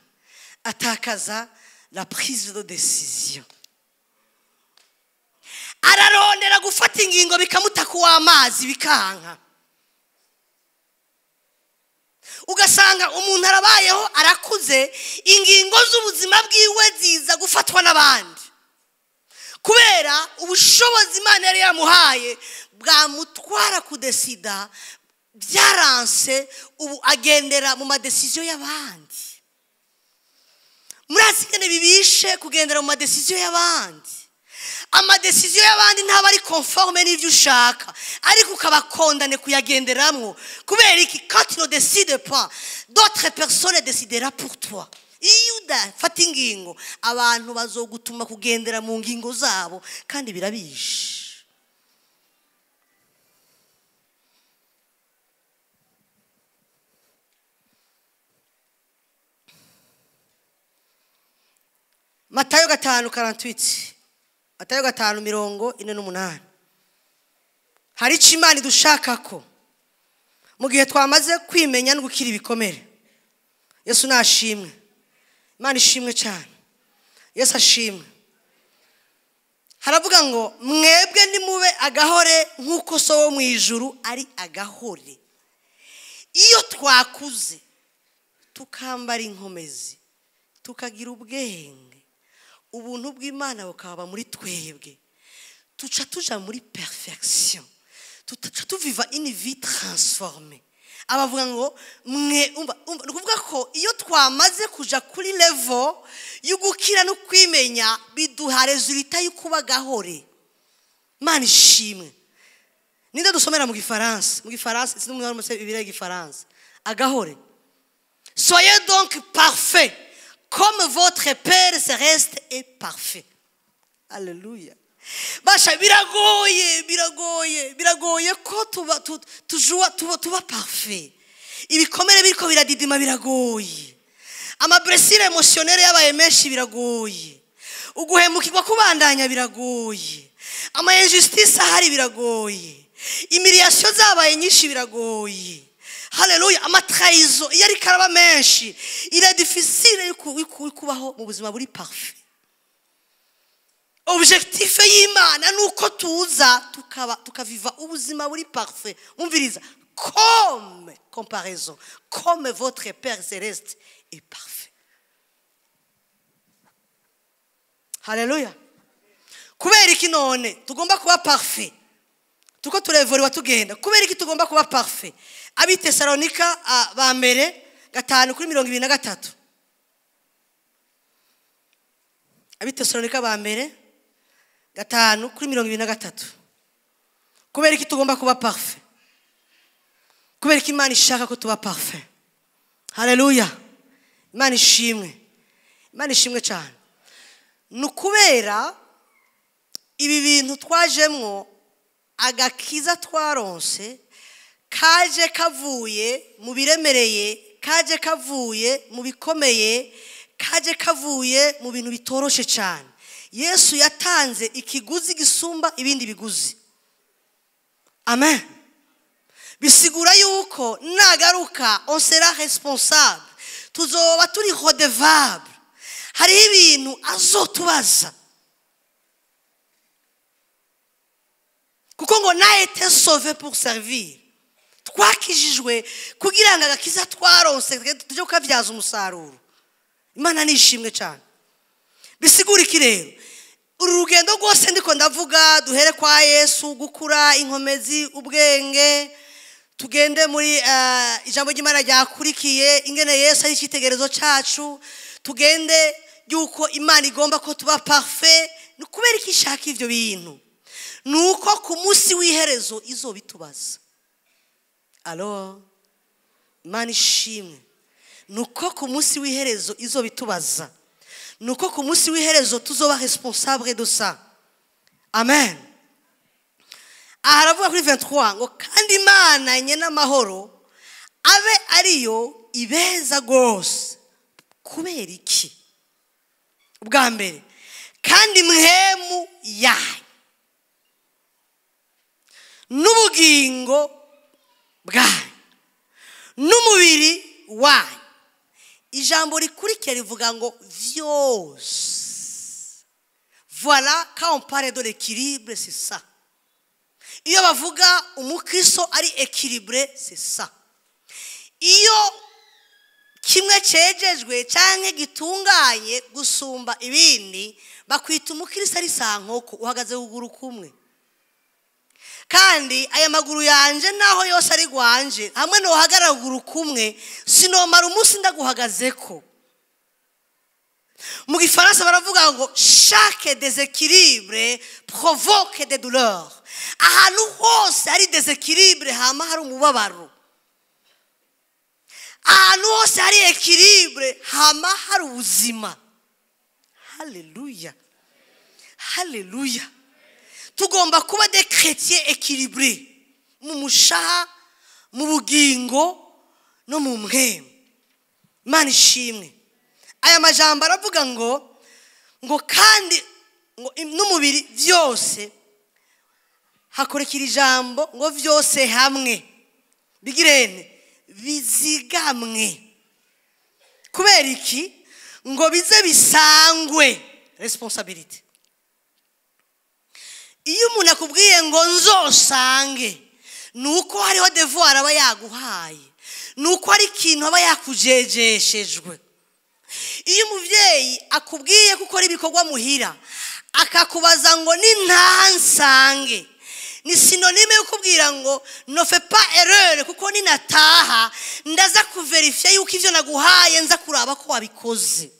atakaza la prise de décision. Ararondera gufata ingingo bikamutaka w'amazi bikanka. Ugasanga umuntu arabayeho arakuze, ingingo z'ubuzima bwiwe ziza gufatwa n'abandi kubera ubushobozi Imana yari yamuhaye bwamutwara kudesida byaranse. Ubu agendera mu madecision y'abandi. Murasikane bibishe kugendera mu madecision y'abandi. amadesiziyo y'abandi ntaba ari conforme n'ibyo ushaka ariko ukabakondane kuyagenderamo kubera iki quand tu ne décides pas d'autres personnes décidera pour toi iyo udafata ingingo abantu bazogutuma kugendera mu ngingo zabo kandi birabishe Matayo 5:48 Matayo 5:48 hari icyo Imana idushaka ko mu gihe twamaze kwimenya no gukira ibikomere. Yesu nashimwe, Imana ishimwe cyane, Yesu ashimwe. Haravuga ngo mwebwe nimube agahore nk'uko so wo mu ijuru ari agahore. Iyo twakuze tukambara inkomezi tukagira ubwenge ubuntu bw'Imana bukaba muri twebwe tuca tuja muri perfection tuca tuviva une vie transformée. Abavuga ngo mwe nukuvuga ko iyo twamaze kuja kuri level yo gukira no kwimenya biduha resultat yo kuba gahore. Imana ishimwe. Ninde dusomera mu Gifaransa sinumwe mu Bibiliya y'Igifaransa agahore. Soyez donc parfaits comme votre Père céleste est parfait. Alléluia. Basha biragoye ko tuba parfait. Ibikomere biriko biradidima biragoye. Amablessure émotionnelle yabaye menshi biragoye. Uguhemukirwa kubandanya biragoye. Ama injustice ahari biragoye. Humiliation zabaye nyinshi biragoye. Haleluya. Ama trahison yari karaba menshi. Il est difficile kubaho mu buzima buri parfait. Objectif y'Imana nuko tuza tukaviva ubuzima buri parfait. Umviriza comme comparaison comme votre Père céleste est parfait. Haleluya. Kubera iki none tugomba kuba parfait. Tuko turevoriwa tugenda. Kubera iki tugomba kuba parfait. Abitesalonika ba mbere 5:23. Abitesalonika ba mbere 5:23. Kubera iki tugomba kuba parfait. Kubera iki Imana ishaka ko tuba parfait. Haleluya. Imana ishimwe. Imana ishimwe cyane. Nukubera ibi bintu twajemwo agakiza twaronse kaje kavuye mu biremereye, kaje kavuye mu bikomeye, kaje kavuye mu bintu bitoroshe cyane. Yesu yatanze ikiguzi gisumba ibindi biguzi. Amen. Bisigura yuko nagaruka on sera responsable. Tuzoba turi redevable. Hari ibintu azotubaza. Kuko ngo na été sauvé pour servir. Twakijijwe kugira ngo agakiza twaronse tujye kavyaza umusaruro. Imana nishimwe cyane. Bisigura iki rero? Urugendo rwose ndiko ndavuga duhere kwa Yesu gukura inkomezi ubwenge tugende muri ijambo ry'Imana ryakurikiye ingene Yesu ari cyitegerezo cyacu tugende yuko Imana igomba ko tuba parfait nukubera iki ishaka ivyo bintu nuko ku munsi w'iherezo izobitubaza. Alors Imana ishimwe nuko ku munsi w'iherezo izobitubaza. Nuko ku munsi w'iherezo tuzoba responsable de ça. Amen. Aharavuga kuri 23 ngo kandi Imana nyene amahoro abe ariyo ibeza gose. Kubera iki? Ubwa mbere kandi mwemu yayo n'ubugingo bwayo n'umubiri wayo. Ijambo rikurikira rivuga ngo vyose. Voilà quand on parle de l'équilibre c'est ça. Iyo bavuga umukristo ari équilibré c'est ça. Iyo kimwe cejejwe canke gitunganye gusumba ibindi bakwita umukristo ari sankoko uhagaze kuguru kumwe. Kandi aya maguru yanje naho yose ari gwanje hamwe no hagarara kuguru kumwe sinomara umunsi ndaguhagazeko. mu gifaransa baravuga ngo chaque déséquilibre provoque des douleurs. Ahantu hose hari déséquilibre hama hari umubabaro. Ahantu hose hari équilibre hama hari ubuzima. Haleluya, haleluya. Tugomba kuba des chrétiens équilibrés mu mushaha, mu bugingo no mu mpemu. Imana ishimwe. Aya majambo aravuga ngo kandi ngo n'umubiri byose hakorekira ijambo ngo byose hamwe bigirene bizigamwe. Kubera iki? Ngo bize bisangwe responsibility. Iyo umuntu akubwiye ngo nzosange nuko hariho devoir aba yaguhaye, nuko ari ikintu aba yakujejeshejwe. Iyo umuvyeyi akubwiye gukora ibikorwa muhira akakubaza ngo ni ntansange, ni synonyme yo kubwira ngo no fais pas erreur, kuko ni nataha ndaza kuverifya yuko ivyo naguhaye nza kuraba ko wabikoze.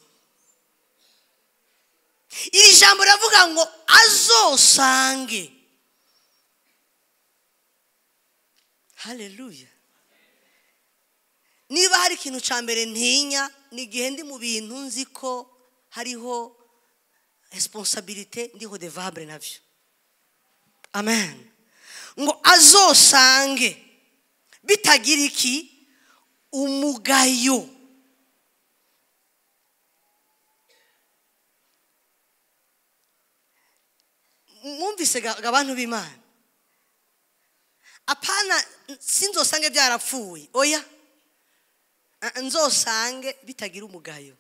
Iri jambo ravuga ngo azosange. Haleluya. Niba hari ikintu ca mbere ntinya ni gihe ndi mu bintu nzi ko hariho responsabilité ndiho devable navyo. Amen. Ngo azosange bitagira iki umugayo. Mwumvise abantu b'Imana. Apana sinzosange byarapfuye. Oya. Nzosange bitagira umugayo.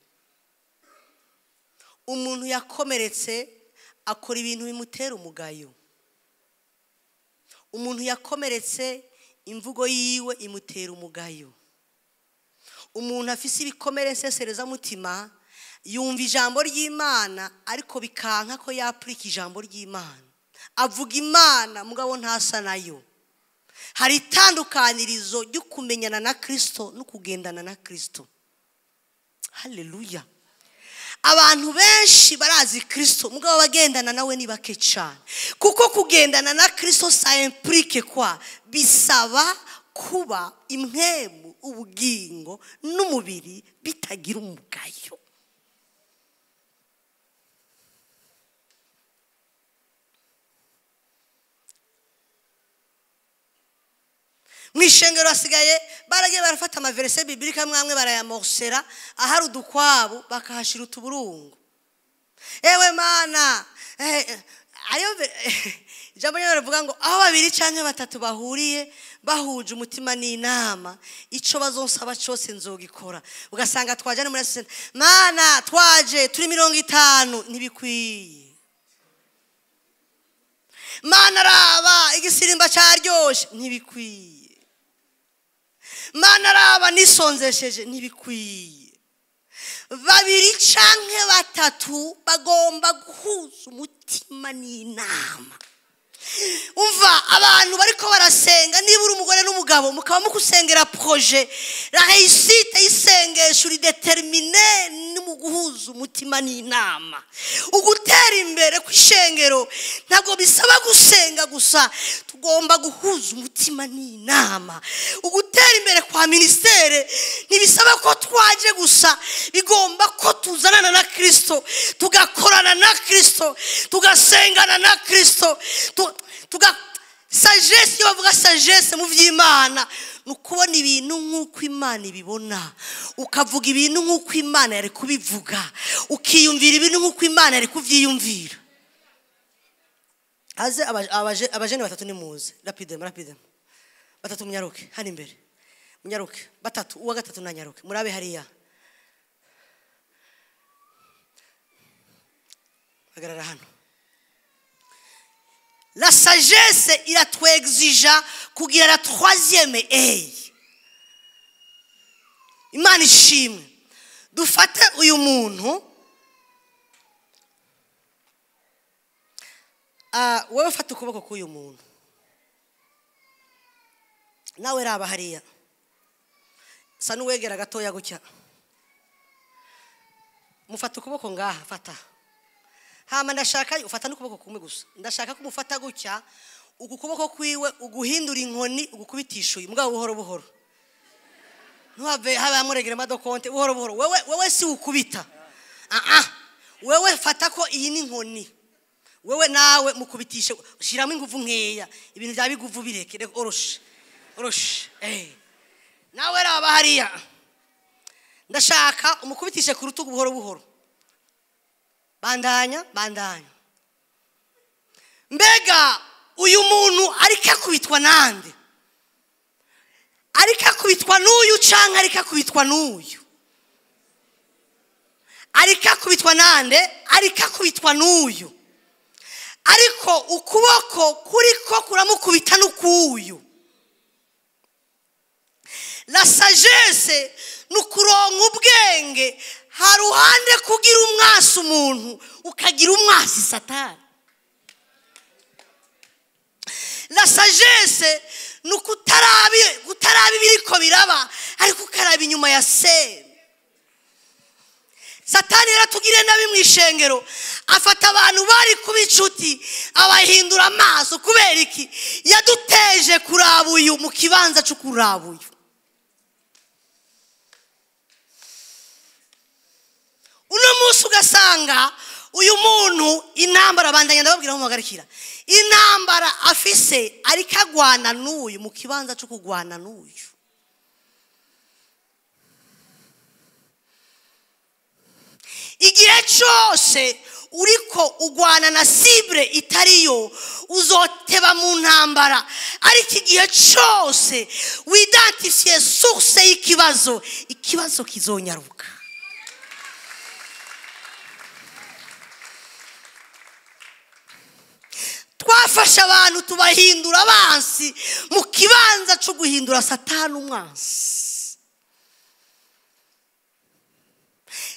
Umuntu yakomeretse akora ibintu bimutera umugayo. Umuntu yakomeretse imvugo yiwe imutera umugayo. Umuntu afise ibikomeretse sereza mutima yumva ijambo ry'Imana ariko bikanka ko yaplika ijambo ry'Imana. Avuga Imana mugabo ntasa nayo. Hari itandukanirizo ryo kumenyana na Kristo no kugendana na Kristo. Haleluya. Abantu benshi barazi Kristo mugabo bagendana nawe ni bake cyane. Kuko kugendana na Kristo ça implique quoi? Bisaba kuba impemu, ubugingo n'umubiri bitagira umugayo. Mwishengero asigaye baragiye barafata amaverse biblika mwamwe barayamorsera ahari udukwabo bakahashira utuburungu. Ewe mana ayo ijambo ryo rivuga ngo aho babiri canke batatu bahuriye bahuje umutima n'inama ico bazonsaba cyose nzogikora. Ugasanga twajane muri sente mana twaje turi 50 ntibikwiye. Mana raba igisirimba cyaryoshe ntibikwiye. Mana raba nisonzesheje ntibikwiye. Babiri canke batatu bagomba guhuza umutima n'inama. Umva abantu bariko barasenga niba uri umugore n'umugabo mukaba mukusengera projet la réussite isengesho uri déterminé ni mu guhuza umutima n'inama. Ugutera imbere kwishengero ntabwo bisaba gusenga gusa, tugomba guhuza umutima n'inama. Ugutera imbere kwa ministere ntibisaba ko twaje gusa, bigomba ko tuzanana na Kristo, tugakorana na Kristo, tugasengana na Kristo. Sagesse bavuga sagesse mu vy'Imana nukubona ibintu nkuko Imana ibibona, ukavuga ibintu nkuko Imana yari kubivuga, ukiyumvira ibintu nkuko Imana yari kuvyiyumvira. Aze abajene batatu ni muze rapide batatu munyaruke hani imbere munyaruke batatu uwa gatatu nanyaruke murabe hariya agarara hano. La sagesse iratwexija kugira la troisième œil. Imana ishimwe dufate uyu muntu wewe fata ukuboko k'uyu muntu nawe raba hariya sa n'uwegera gatoya gutya mufata ukuboko ngaha fata hama ndashaka ufata n'ukuboko kumwe gusa ndashaka ko mufata gutya ukuboko kwiwe uguhindura inkoni ugukubitisha uyu mugabo buhoro buhoro ntuhave haba muregera madokonte buhoro buhoro wewe si ukubita wewe fata ko iyi ni inkoni wewe nawe mukubitishe shiramo ingufu nkeya ibintu bya biguvu birekere oroshe nawe raba hariya ndashaka umukubitishe ku rutugu buhoro buhoro bandanya mbega uyu muntu ariko akubitwa nande ariko akubitwa n'uyu canke ariko akubitwa n'uyu ariko akubitwa nande ariko akubitwa n'uyu ariko ukuboko kuriko kuramukubita n'ukuyu la sagesse nukuronka ubwenge haruhande kugira umwasi umuntu ukagira umwasi satani la sagesse gutarabi biriko biraba ariko ukaraba inyuma ya se satani yaratugire nabi mwishengero afata abantu bari kubicuti abahindura amaso kubera iki yaduteje kuraba uyu mu kibanza cyo kuraba uyu uno munsi ugasanga uyu muntu intambara bandanya ndababwira aho muhagarikira intambara afise ariko agwana n'uyu mu kibanza cyo kugwana n'uyu igihe cyose uriko ugwana na cible itariyo uzoteba mu ntambara ariko igihe cyose widentifie source ikibazo kizonyaruka twafasha abantu tubahindura abansi mu kibanza cyo guhindura satani umwansi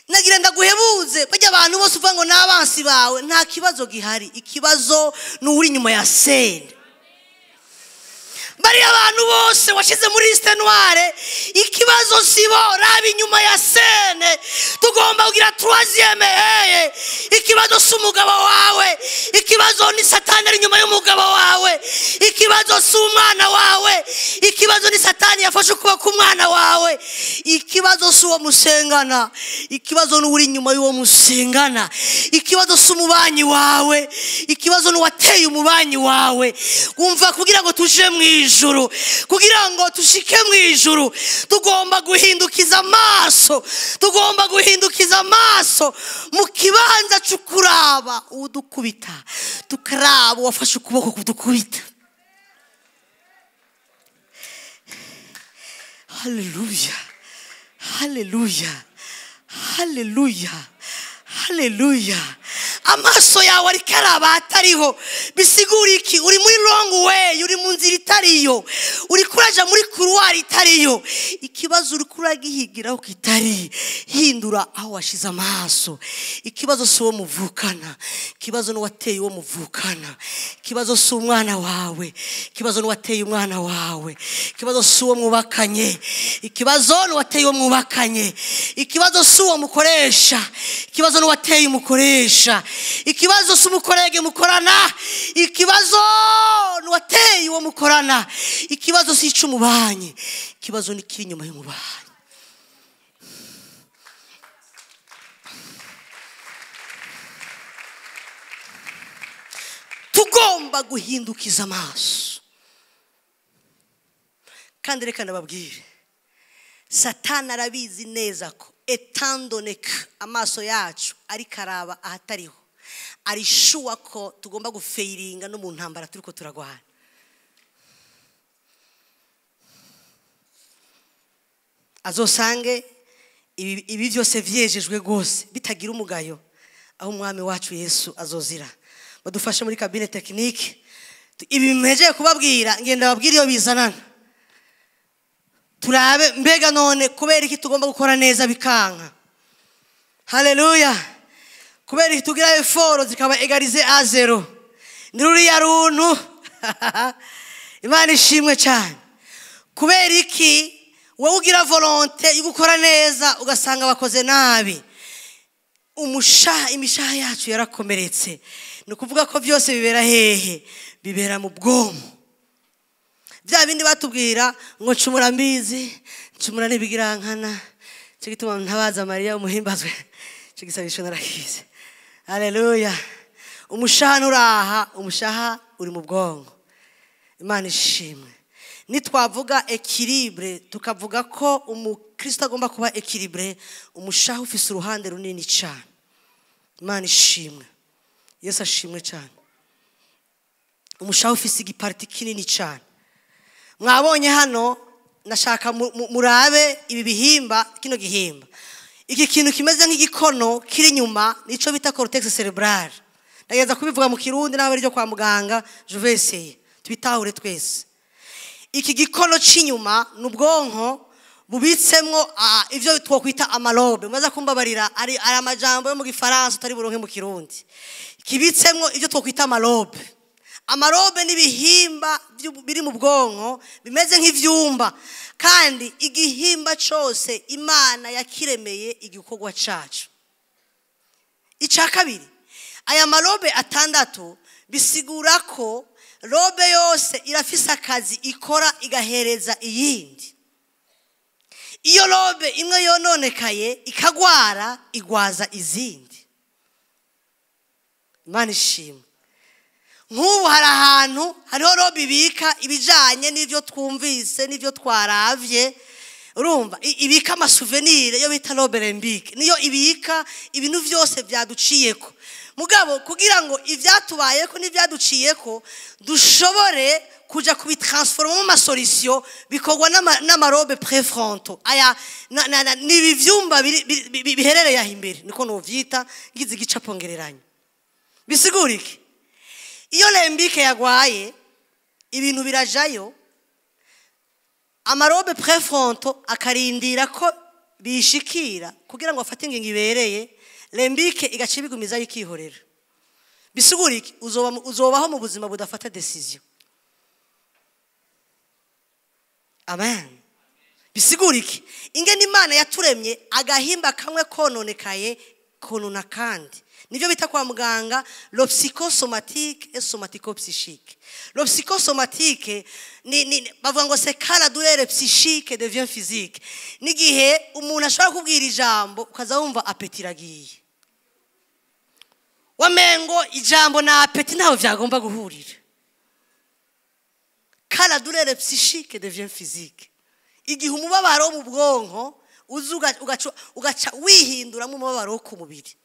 nagira ndaguhebuze bajya abantu bose uvuga ngo n'abansi bawe nta kibazo gihari ikibazo n'uri inyuma ya sene bari abantu bose washize muri liste noire ikibazo sibo raba inyuma ya sene tugomba kugira troisième ikibazo s'umugabo wawe ikibazo ni satani ari inyuma y'umugabo wawe ikibazo s'umwana wawe ikibazo ni satani yafashe ukuboko umwana wawe ikibazo s'uwo musengana ikibazo n'uri inyuma y'uwo musengana ikibazo s'umubanyi wawe ikibazo n'uwateye umubanyi wawe umva kugira ngo tuje mwijuru kugira ngo tushike mwijuru tugomba guhindukiza amaso mu kibanza cy'ukuraba udukubita tukaraba wafashe ukuboko kudukubita haleluya amaso yawe ariko araba atariho bisigura iki uri muri wrong way uri mu nzira itariyo uri kuraja muri couloir itariyo ikibazo uri kuragihigiraho kitari hindura aho washize amaso ikibazo s'uwo muvukana ikibazo n'uwateye uwo muvukana ikibazo s'umwana wawe ikibazo n'uwateye umwana wawe ikibazo s'uwo mubakanye ikibazo n'uwateye uwo mubakanye ikibazo s'uwo mukoresha ikibazo n'uwateye umukoresha ikibazo s'umukorege mukorana ikibazo n'uwateye uwo mukorana ikibazo sica umubanyi ikibazo ni kiri inyuma y'umubanyi tugomba guhindukiza amaso kandi reka ndababwire satani arabizi neza ko etandoneka amaso yacu ariko araba ahatariho arishuwa ko tugomba gufeiringa no mu ntambara turiko turagwana azosange ibi byose vyejejwe gose bitagira umugayo aho umwami wacu Yesu azozira badufashe muri cabine technique ibi mpeje kubabwira ngenda babwira iyo bizanana turabe mbega none kubera iki tugomba gukora neza bikanka haleluya kubera iki tugira effort zikaba égaliser à 0 niruri ya runtu Imana ishimwe cyane kubera iki wowe ugira volonté yo gukora neza ugasanga bakoze nabi imishaha yacu yarakomeretse. Ni ukuvuga ko byose bibera hehe? Bibera mu bwonko. Bya bindi batubwira ngo ncumura mbizi, ncumura n'ibigirankana, cyo gituma ntabaza Mariya umuhimbazwe, cyo gisabisho narakize. Haleluya. Umushaha nturaha, umushaha uri mu bwonko. Imana ishimwe. Nitwavuga équilibre, tukavuga ko umukristo agomba kuba équilibré, umushaha ufise uruhande runini cyane. Imana ishimwe. Yesu ashimwe cyane. Umushaha ufise igiparti kinini cyane. Mwabonye hano, nashaka murabe ibi bihimba, kino gihimba. Iki kintu kimeze nk'igikono kiri inyuma, nico bita cortex cerebral. Ndageza kubivuga mu Kirundi n'aho ryo kwa muganga, je vais essayer. Tubitahure twese. Iki gikono c'inyuma n'ubwonko bubitsemwo ivyo twokwita amalobe. Mumaze kumbabarira ari amajambo yo mu Gifaransa utari buronke mu Kirundi. Kibitsemwo ivyo twokwita amalobe. Amarobe n'ibihimba biri mu bwonko bimeze nk'ivyumba, kandi igihimba cyose Imana yakiremeye igikorwa cacu. Ica kabiri, aya marobe atandatu bisigura ko robe yose irafise akazi ikora igahereza iyindi. Iyo robe imwe yononekaye ikagwara igwaza izindi. Imana ishimwe. Nk'ubu hari ahantu hariho robe ibika ibijanye n'ivyo twumvise n'ivyo twaravye. Urumva ibika amasouvenir yo bita robe lembique, niyo ibika ibintu vyose byaduciyeko. Mugabo kugira ngo ivyatubayeko n'ivyaduciyeko dushobore kuja kubitransforma mu masolution bikorwa n'amarobe préfrontaux. Aya ni ivyumba biherereye aho imbere, niko novyita ngize igicapo ngereranya. Bisigurike, iyo lembike yagwaye ibintu birajayo, amarobe préfrontaux akarindira ko bishikira kugira ngo afate ingingo ibereye, lembike igacibigumiza yikihorera. Bisigurike, uzobaho mu buzima budafata decision. Amen. Bisigurike, ingene Imana yaturemye agahimba kamwe kononekaye konona kandi. Nivyo bita kwa muganga le psychosomatique et somatico-psychique. Le psychosomatique bavuga ngo c'est quand la douleur psychique devient physique. Nigihe umuntu ashobora kubwira ijambo ukaza wumva appétit iragiye. Wamengo ijambo na appétit ntaho vyagomba guhurira. Quand la douleur psychique devient physique. Igihe umubabaro mu bwonko ugaca wihindura mu mubabaro ku mubiri.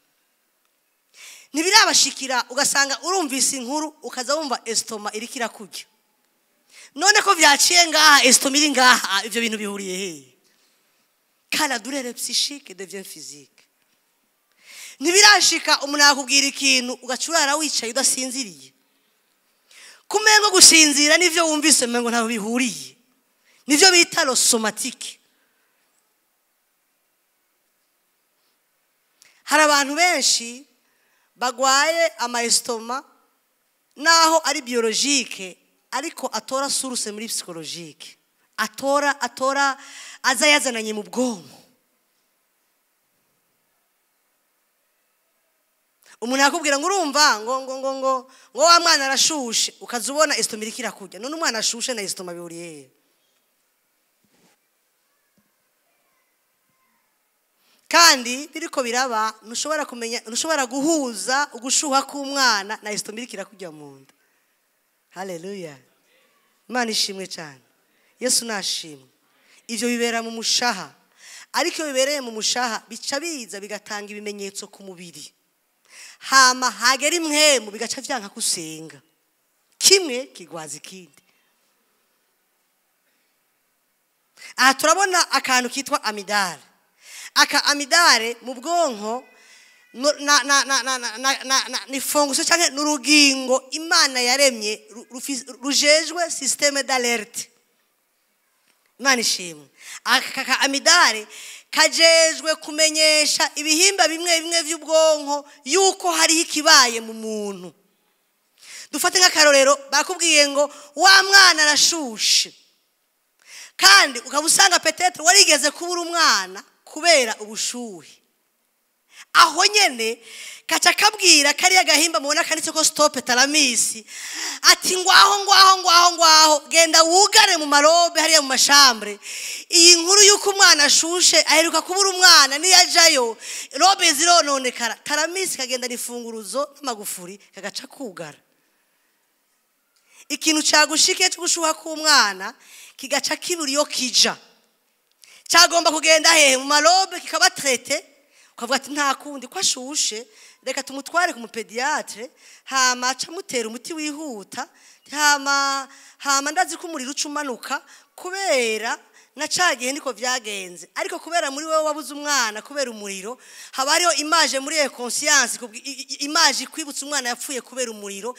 Nibirabashikira ugasanga urumvise inkuru ukaza wumva estoma irikira kujya. None ko vyaciye ngaha estoma iri ngaha, ivyo bintu bihuriye he? Quand la douleur psychique devient physique. Nibirashika umuntu akubwira ikintu ugacurara wicaye udasinziriye. Kumengo gusinzira nivyo wumvise mengo ntaho bihuriye. Nivyo bita lo somatique. Hari abantu benshi bagwaye amaestoma naho ari biologique, ariko atora source muri psychologique. Atora azayazananye mu bwonko. Umuntu akubwira ngo urumva ngo wa mwana arashushe, ukazubona estoma irikira kujya. None umwana ashushe na estoma bihuriye. Kandi biriko biraba ntushobora kumenya, ntushobora guhuza ugushuha k'umwana na estoma irikira kujya mu nda. Haleluya. Imana ishimwe cyane. Yesu nashimwe. Ivyo bibera mu mushaha. Ariko bibereye mu mushaha bica biza bigatanga ibimenyetso ku mubiri. Hama hagera imwemu bigaca vyanka kusenga. Kimwe kigwaza ikindi. Aha turabona akantu kitwa amidale. Aka amidale mu bwonko ni fonction cyangwa n'urugingo Imana yaremye rujejwe système d'alerte. Imana ishimwe. Aka amidale kajejwe kumenyesha ibihimba bimwe bimwe by'ubwonko yuko hari ikibaye mu muntu. Dufate nk'akarorero bakubwiye ngo wa mwana arashushe, kandi ukabusanga peut-être warigeze kubura umwana kubera ubushuhe. aho nyene kaca kabwira kariya gahimba mubona kanditse ko stop talamisi ati ngwaho genda wugare mu marobe hariya mu mashambre iyi nkuru yuko umwana ashushe aheruka kubura umwana niyajayo robe zirononekara talamisi kagenda nifunguruzo n'amagufuri kagaca kugara ikintu cyagushike cyo gushuha k'umwana kigaca kibura iyo kija cyagomba kugenda hehe mu marobe kikaba traité ukavuga ati nta kundi ko ashushe reka tumutware ku mupediatre hama camutera umuti wihuta hama ndazi ko umuriro ucumanuka kubera nacagiye niko vyagenze ariko kubera muri wewe wabuze umwana kubera umuriro haba hariho image muri conscience image ikwibutsa umwana yapfuye kubera umuriro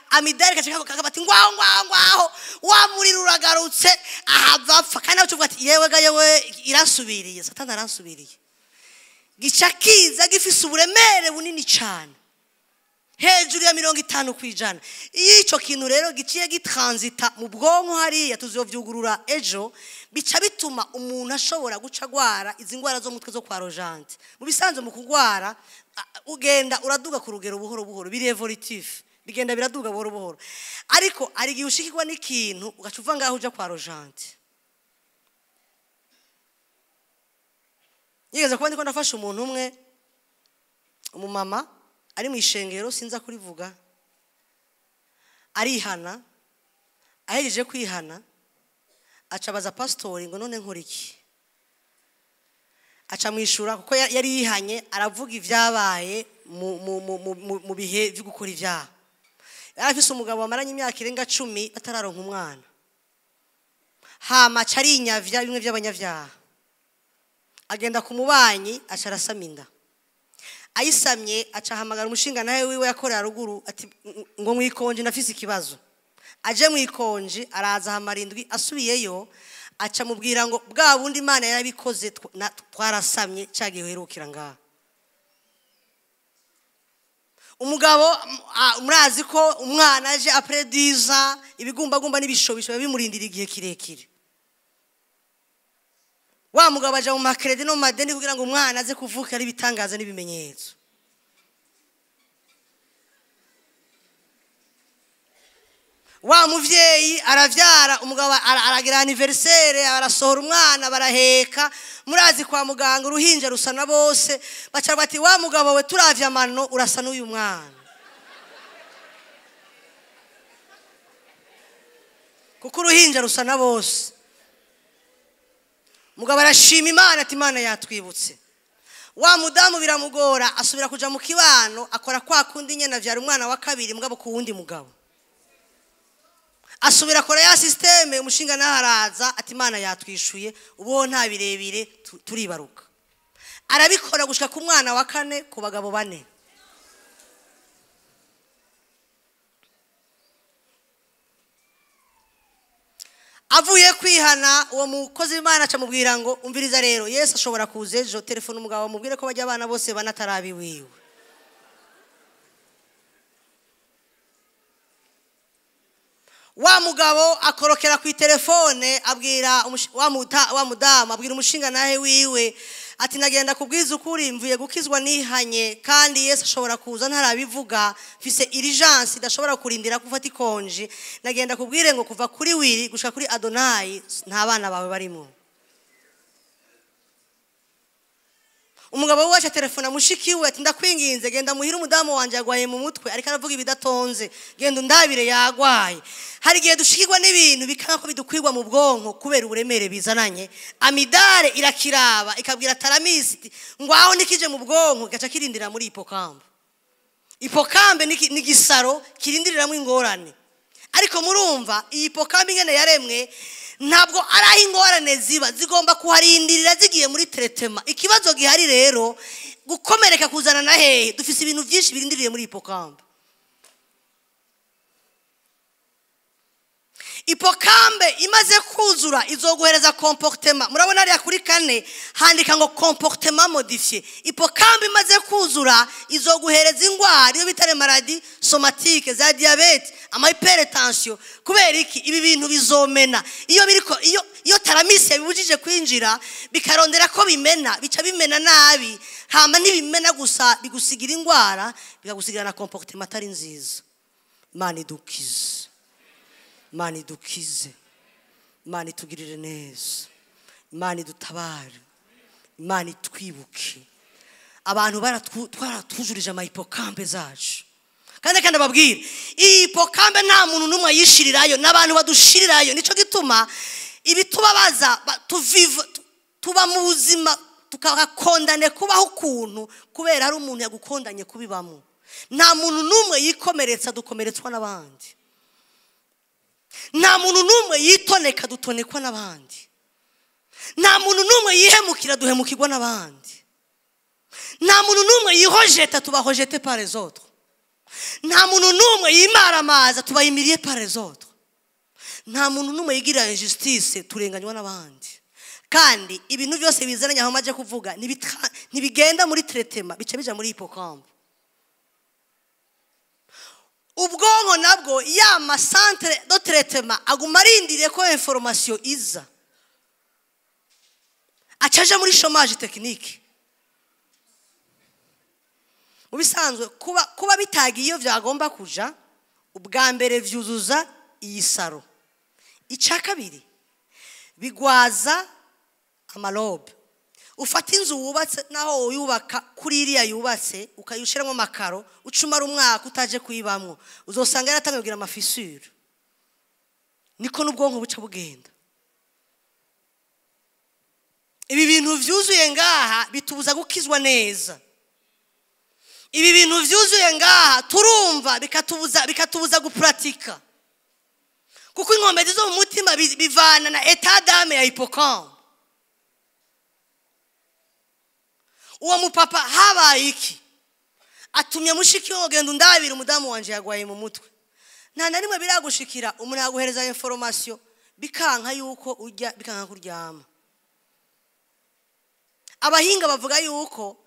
amidari kakabati ngwaho wa muriro uragarutse ahava apfa kandi ucuvuga ati yewe irasubiriye satani aransubiriye gica kiza gifise uburemere bunini cyane hejuru ya 50%. Ico kintu rero giciye gitransita mu bwonko hariya tuzovyugurura ejo bica bituma umuntu ashobora guca gwara izi ngwara zo mutwe zo kwa rojante mu bisanzwe mu kugwara ugenda uraduga ku rugero buhoro biri evolutif bigenda biraduga buhoro ariko ari gihe ushikirwa n'ikintu ugacuva ngaho uja kwa rojante. Yigeze kuba ndiko ndafasha umuntu umwe umumama ari mu ishengero sinza kurivuga arihana ahejeje kwihana acabaza pastori ngo none nkora iki aca mwishura kuko yari yihanye aravuga ivyabaye mu bihe byo gukora ivyaha afise umugabo wamaranye imyaka irenga 10 batararonka umwana hama cari inyavya bimwe by'abanyavyaha agenda kumubanyi aca arasaminda ayisamye acahamagara umushinga nawe wiwe yakorera ruguru ati ngo mwikonje nafise ikibazo aje mwikonje araza hamarindwi asubiyeyo aca mubwira ngo bwa bundi Imana yarabikoze twarasamye cyagiherukira ngaha umugabo murazi ko umwana aje après 10 ans ibigumbagumba n'ibishobisho bimurindira igihe kirekire wa mugabo aje mu makredi no madeni kugira ngo umwana aze kuvuka ari bitangaza n'ibimenyetso wa muvyeyi aravyara umugabo aragira anniversaire arasohora umwana baraheka murazi kwa muganga uruhinja rusana bose bacarwa ati wa mugabo we turavya amano urasa n'uyu mwana kuko uruhinja rusana bose mugabo arashima Imana ati Imana yatwibutse wa mudamu biramugora asubira kuja mu kibano akora kwa kundi nyene avyara umwana wa kabiri mugabo ku wundi mugabo asubira kora ya systeme umushinga naharaza ati Imana yatwishuye ubo nta birebire turibaruka arabikora gushika ku mwana wa 4 ku bagabo 4 avuye kwihana uwo mukozi w'Imana acamubwira ngo umviriza rero Yesu ashobora kuza ejo telefone umugabo amubwire ko bajya abana bose banatarabi wiwe wa mugabo akorokera ku telefone abwira wa mudamu abwira umushinga nahe wiwe ati nagenda kubwiza ukuri mvuye gukizwa nihanye kandi Yesu ashobora kuza ntarabivuga fise urgence idashobora kurindira gufata ikonje nagenda kubwire ngo kuva kuri wiri gushika kuri Adonai nta bana bawe barimo umugabo wacu telefone mushikiwe ati ndakwinginze genda muhira umudamu wanje yagwaye mu mutwe ariko aravuga ibidatonze genda undabire yagwaye hari gihe dushikirwa n'ibintu bikanga ko bidukwirwa mu bwonko kubera uburemere bizananye amidare irakiraba ikabwira talamisi ngwaho nikije mu bwonko gaca kirindira muri ipokambe ni gisaro kirindiriramo ingorane ariko murumva iyi ipokambe ingene yaremwe ntabwo ari ingorane ziba zigomba kuharindirira zigiye muri tretema ikibazo gihari rero gukomereka kuzana na hehe dufise ibintu byinshi birindiriye muri ipokambe ipokambe imaze kuzura izoguhereza comportement murabona ari kuri 4 handika ngo comportement modifié ipokambe imaze kuzura izoguhereza ingwara iyo bitare maladie somatique za diabete ama hypertension kubera iki ibi bintu bizomena iyo biriko iyo talamisi yabibujije kwinjira bikarondera ko bimena bica bimena nabi hama ntibimena gusa bigusigira ingwara bikagusigira na comportement atari nziza. Imana idukize, Imana idukize, Imana itugirire neza, Imana idutabare, Imana itwibuke. Abantu twaratujurije amahipokambe zacu, kandi ababwira iyi hipokambe nta muntu n'umwe yishirirayo, n'abantu badushirirayo. Nico gituma ibitubabaza tuba mu buzima tukakondane kubaho ukuntu kubera ari umuntu yagukondanye kubibamo. Nta muntu n'umwe yikomeretsa dukomeretswa n'abandi, nta muntu n'umwe yitoneka dutonekwa n'abandi, nta muntu n'umwe yihemukira duhemukirwa n'abandi, nta muntu n'umwe yihojeta tubahojete par les autres, nta muntu n'umwe yimaramaza tubayimiriye par les autres, nta muntu n'umwe yigira injustice turenganywa n'abandi. Kandi ibintu byose bizananye aho maje kuvuga ntibigenda muri traitement, bice bija muri hippocampe. Ubwonko nabwo ya ma centre de traitement aguma arindiriye ko information iza, acaje muri chômage technique. Ubisanzwe kuba bitagiye iyo byagomba kuja, ubwa mbere vyuzuza iyi saro, icya kabiri bigwaza amalobe. Ufata inzu wubatse naho uyubaka kuri iriya yubatse ukayushiramo makaro, ucumara umwaka utaje kuyibamwo, uzosanga yaratangiye kugira amafisure. Niko n'ubwonko buca bugenda. Ibi bintu vyuzuye ngaha bitubuza gukizwa neza. Ibi bintu vyuzuye ngaha turumva bikatubuza gupratika, kuko inkombe zo mu mutima bivana na état d'âme ya hippocampe. Uwo mupapa habaye iki? Atumye mushiki wo genda undabira umudamu wanje yagwaye mu mutwe. Nta na rimwe biragushikira umuntu yaguhereza information bikanka yuko ujya bikanka kuryama. Abahinga bavuga yuko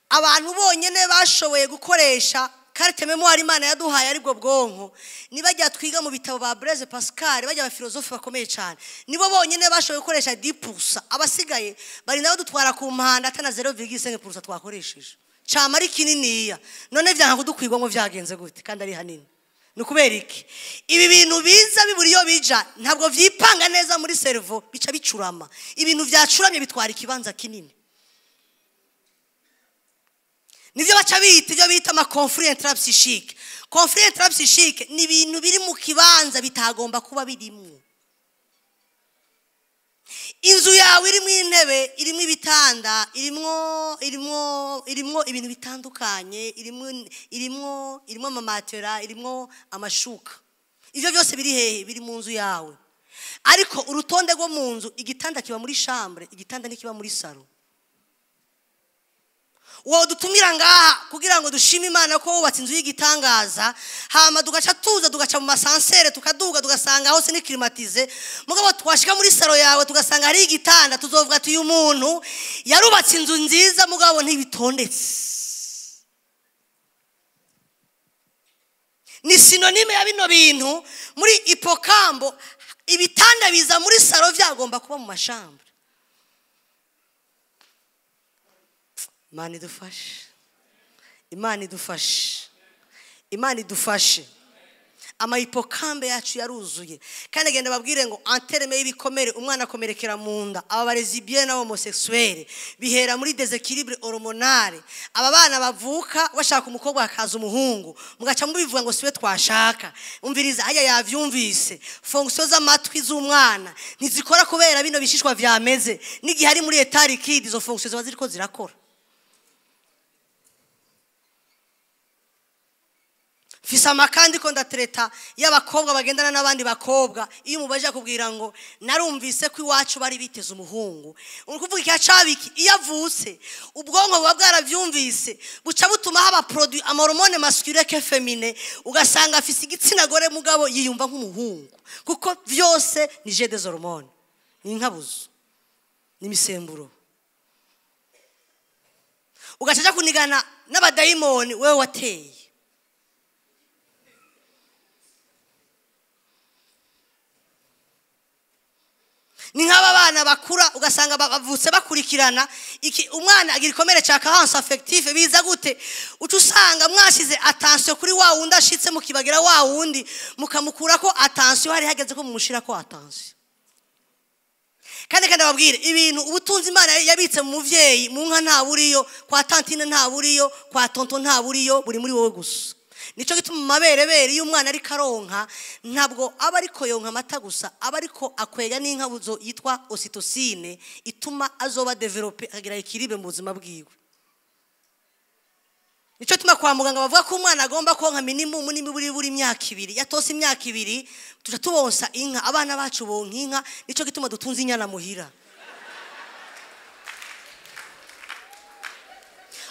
abantu bonyene bashoboye gukoresha carte memoire Imana yaduhaye aribwo bwonko nibajya twiga mu bitabo ba Blaise Pascal, bajya abafilosofe bakomeye cyane, nibo bonyene bashoboye gukoresha 10%. Abasigaye bari nabo dutwara ku mpanda atana 0,5% twakoresheje. Cyama ari kininiya. None vyanga kudukwigwa ngo vyagenze gute kandi ari hanini? Nukubera iki? Ibi bintu biza biburiyo bija ntabwo vyipanga neza muri cerveau, bica bicurama. Ibintu vyacuramye bitwara ikibanza kinini. Nivyo baca bita ibyo bita ama conflit intrapsychique. Conflit intrapsychique ni ibintu biri mu kibanza bitagomba kuba birimo. Inzu yawe irimo intebe, irimo ibitanda, irimo ibintu bitandukanye, irimo amamatera, irimo amashuka. Ivyo byose biri hehe? Biri mu nzu yawe. Ariko urutonde rwo mu nzu, igitanda kiba muri chambre, igitanda ntikiba muri salon. Wo dutumira ngaha kugira ngo dushime Imana ko wubatse inzu y'igitangaza, hama dugaca mu masansere tukaduga tugasanga hose ni climatize. Mugabo twashika muri saro yawe tugasanga hari igitanda, tuzovuga ati uyu muntu yarubatse inzu nziza mugabo ntibitondetse. Ni synonyme ya bino bintu muri hippocampe. Ibitanda biza muri saro vyagomba kuba mu mashamba. Imana idufashe, Imana idufashe, Imana idufashe. Amahipokambe yacu yaruzuye, kandi genda babwire ngo antereme y'ibikomere umwana akomerekera mu nda. Aba barezibien na homosexuel bihera muri déséquilibre hormonal. Aba bana bavuka bashaka umukobwa akaza umuhungu, mugaca mubivuga ngo siwe twashaka. Umviriza haya yavyumvise, fonction z'amatwi z'umwana ntizikora kubera bino bishishwa vyameze. N'igihe ari muri etari kid izo fonction ziba ziriko zirakora. Fisama kandi ko ndatreta y'abakobwa bagendana n'abandi bakobwa. Iyo umubaje akubwira ngo narumvise ko iwacu bari biteze umuhungu, ukuvuga icyacabiki iyo avutse ubwonko buba bwaravyumvise, buca butuma haba produit hormone masculine que féminin, ugasanga afise igitsina gore mugabo yiyumva nk'umuhungu, kuko vyose ni jeu des hormones, ni nkabuzo, ni misemburo. Ugacaja kunigana n'abadayimoni wewe wateye. ni nk'aba bana bakura ugasanga bavutse bakurikirana umwana agira ikomere cya carence affective biza gute uca usanga mwashize attention kuri wa wundi ashitse mukibagira wa wundi mukamukura ko attention hari hageze ko mumushira ko attention kandi babwire ibintu ubutunzi Imana yabitse mu muvyeyi mu nka nta buriyo kwa tantine nta buriyo kwa tonto nta buriyo buri muri wowe gusa nico gituma maberebere iyo umwana ari karonka ntabwo aba ariko yonka amata gusa aba ariko akwega n'inkabuzo yitwa ocytocine ituma azoba developer akagira ikiribe mu buzima bwiwe. Nico tuma kwa muganga bavuga ko umwana agomba konka minimum buri imyaka 2 yatose imyaka 2 tuja tubonsa inka abana bacu bonka inka nico gituma dutunze inyana muhira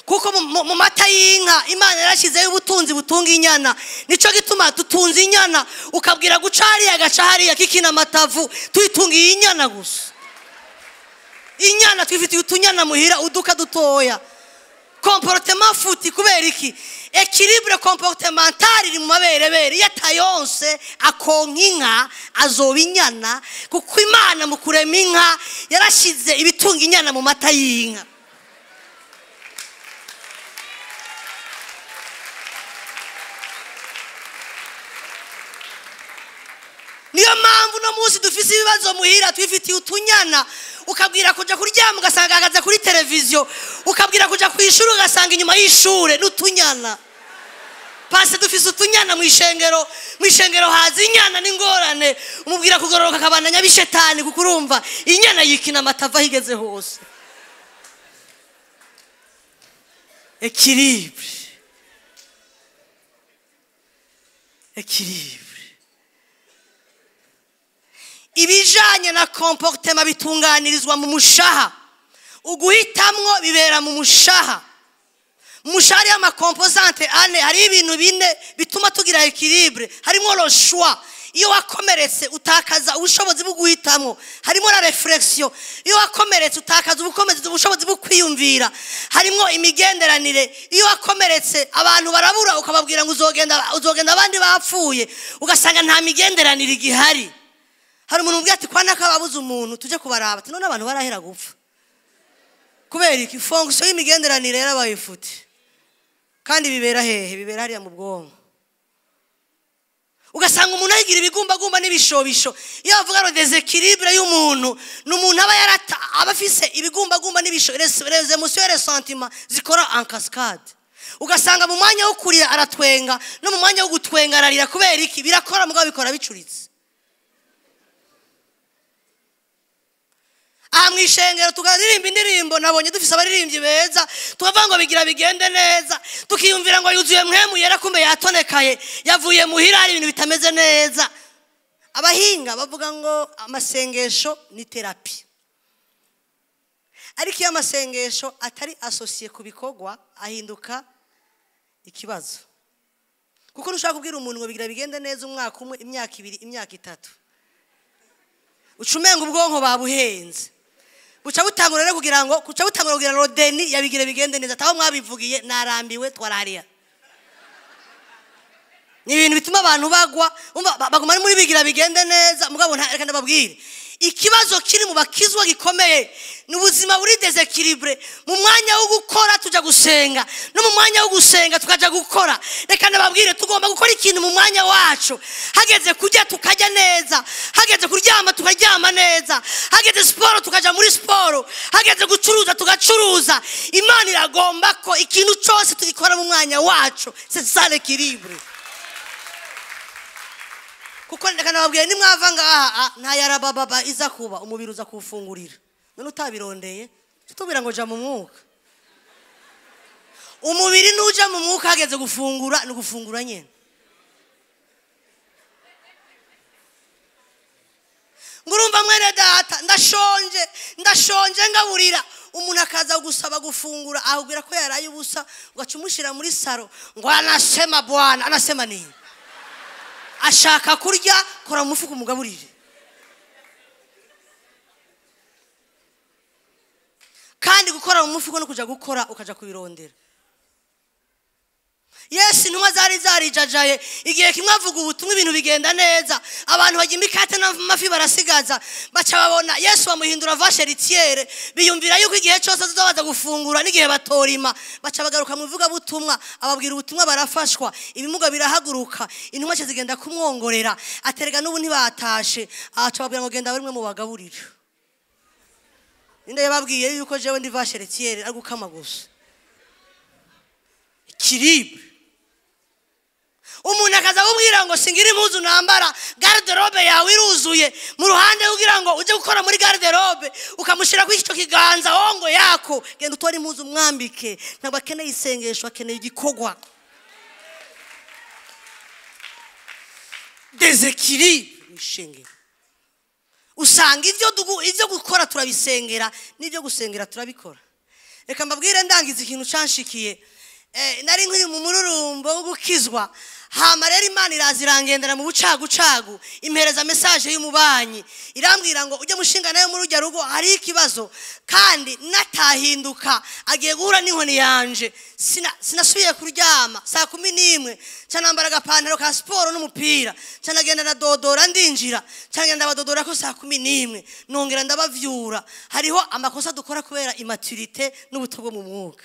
kuko mu mata y'inka Imana yarashizeyo ubutunzi butunga inyana nico gituma dutunze inyana ukabwira gucari agacari akikina amatavu tuyitungiye inyana gusa inyana twifitiye utunyana muhira uduka dutoya comportement futi kubera iki équilibre comportemental iri mu maberebere yatayonse akonka inka azoba inyana kuko Imana mu kurema inka yarashize ibitunga inyana mu mata y'inka. Niyo mpamvu no munsi dufise ibibazo muhira twifitiye utunyana ukabwira kuja kuryama ugasanga agaze kuri televiziyo ukabwira kuja kwishura ugasanga inyuma y'ishure n'utunyana pase dufise utunyana mu ishengero hazi inyana n'ingorane umubwira kugororoka akabana nyabishetani kuko urumva inyana yikina amatava higeze hose. Équilibre ibijanye na comportement bitunganirizwa mu mushaha uguhitamwo bibera mu mushaha y'ama composante ane hari ibintu bine bituma tugira équilibre harimo le choix iyo wakomeretse utakaza ubushobozi bwo guhitamwo harimo la réflexion iyo wakomeretse utakaza ubushobozi bwo kwiyumvira harimo imigenderanire iyo wakomeretse abantu barabura ukababwira ngo uzogenda abandi bapfuye ugasanga nta migenderanire igihari. Hari umuntu ubwira ati kwana kababuze umuntu tuje kubaraba ati none abantu barahera gupfa kubera iki fonction y'imigenderanire yarabayifute kandi bibera hehe bibera hariya mu bwonko ugasanga umuntu ayigira ibigumbagumba n'ibishobisho iyo bavuga ngo déséquilibre y'umuntu n'umuntu aba afise ibigumbagumba n'ibishobisho les émotions et les sentiments zikora en cascade ugasanga mu mwanya wo kurira aratwenga no mu mwanya wo gutwenga ararira kubera iki birakora mugabo bikora bicuritse. Mwishengero tukaririmba indirimbo nabonye dufise abaririmbyi beza tukavuga ngo bigira bigende neza tukiyumvira ngo yuzuye mpemu yera kumbe yatonekaye yavuye muhira ari ibintu bitameze neza. Abahinga bavuga ngo amasengesho ni therapy ariko iyo amasengesho atari associé ku bikorwa ahinduka ikibazo kuko nushaka kubwira umuntu ngo bigira bigende neza umwaka umwe imyaka 2 imyaka 3 ucumenga ubwonko babuhenze buca butangura rero kugira ngo deni yabigire bigende neza taho mwabivugiye narambiwe twarariya ni ibintu bituma abantu baguma muri bigira bigende neza mugabo reka ndababwire ikibazo kiri mu bakizwa gikomeye n'ubuzima buri déséquilibre mu mwanya wo gukora tuja gusenga no mu mwanya wo gusenga tukaja gukora. Reka ndababwire tugomba gukora ikintu mu mwanya wacu hageze kujya tukajya neza hageze kuryama tukaryama neza hageze sport tukaja muri sport hageze gucuruza tugacuruza. Imana iragomba ko ikintu cyose tugikora mu mwanya wacu c'est ça l'équilibre kuko ndeka nababwiye nimwava ngaha nta yarababa iza kuba umubiri uza kufungurira none utabirondeye tutubira ngo ja mu mwuka umubiri nuja mu mwuka hageze gufungura ni gufungura nyene ngurumva mwene data ndashonje ngaburira umuntu akaza gusaba gufungura ahubwira ko yaraye ubusa ugacumushira muri saro ngo anasema bwana anasema nini ashaka kurya kora mu mufuko umugaburire kandi gukora mu mufuko no kuja gukora ukaja kubirondera. Yesu intumwa zari zarijajaye igihe kimwe avuga ubutumwa ibintu bigenda neza abantu bajya imikate n'amafi barasigaza baca babona Yesu bamuhindura vache litiere biyumvira yuko igihe cyose azobaza gufungura n'igihe batorima baca bagaruka mu bivuga butumwa ababwira ubutumwa barafashwa ibimuga birahaguruka intumwa cyo zigenda kumwongorera aterega n'ubu ntibatashe aca babwira ngo genda bari mu bagaburira ninde yababwiye yuko jewe ndi vache litiere ari gukama gusa ikiribe umuntu akaza kubwira ngo singira impuzu nambara garde-robe yawe iruzuye mu ruhande kugira ngo uje gukora muri garde-robe ukamushira ku icyo kiganza hongo yako genda utora impuzu mwambike ntabwo akeneye isengesho akeneye igikogwa déséquilibre ishengero usanga ivyo gukora turabisengera n'ibyo gusengera turabikora reka mbabwire ndangiza ikintu canshikiye nari nkiri mu mururumbo wo gukizwa hama rero Imana irazirangendera mu bucagucagu impereza message y'umubanyi irambwira ngo ujye mushinga nayo muri ujya rugo hari ikibazo kandi natahinduka agiye guhura n'inkoni yanje sinasubiye kuryama saa 11 canambara agapantaro ka sport n'umupira canagenda na dodora ndinjira canagenda badodora ko saa 11 nongera ndabavyura hariho amakosa dukora kubera immaturité n'ubutogo mu mwuka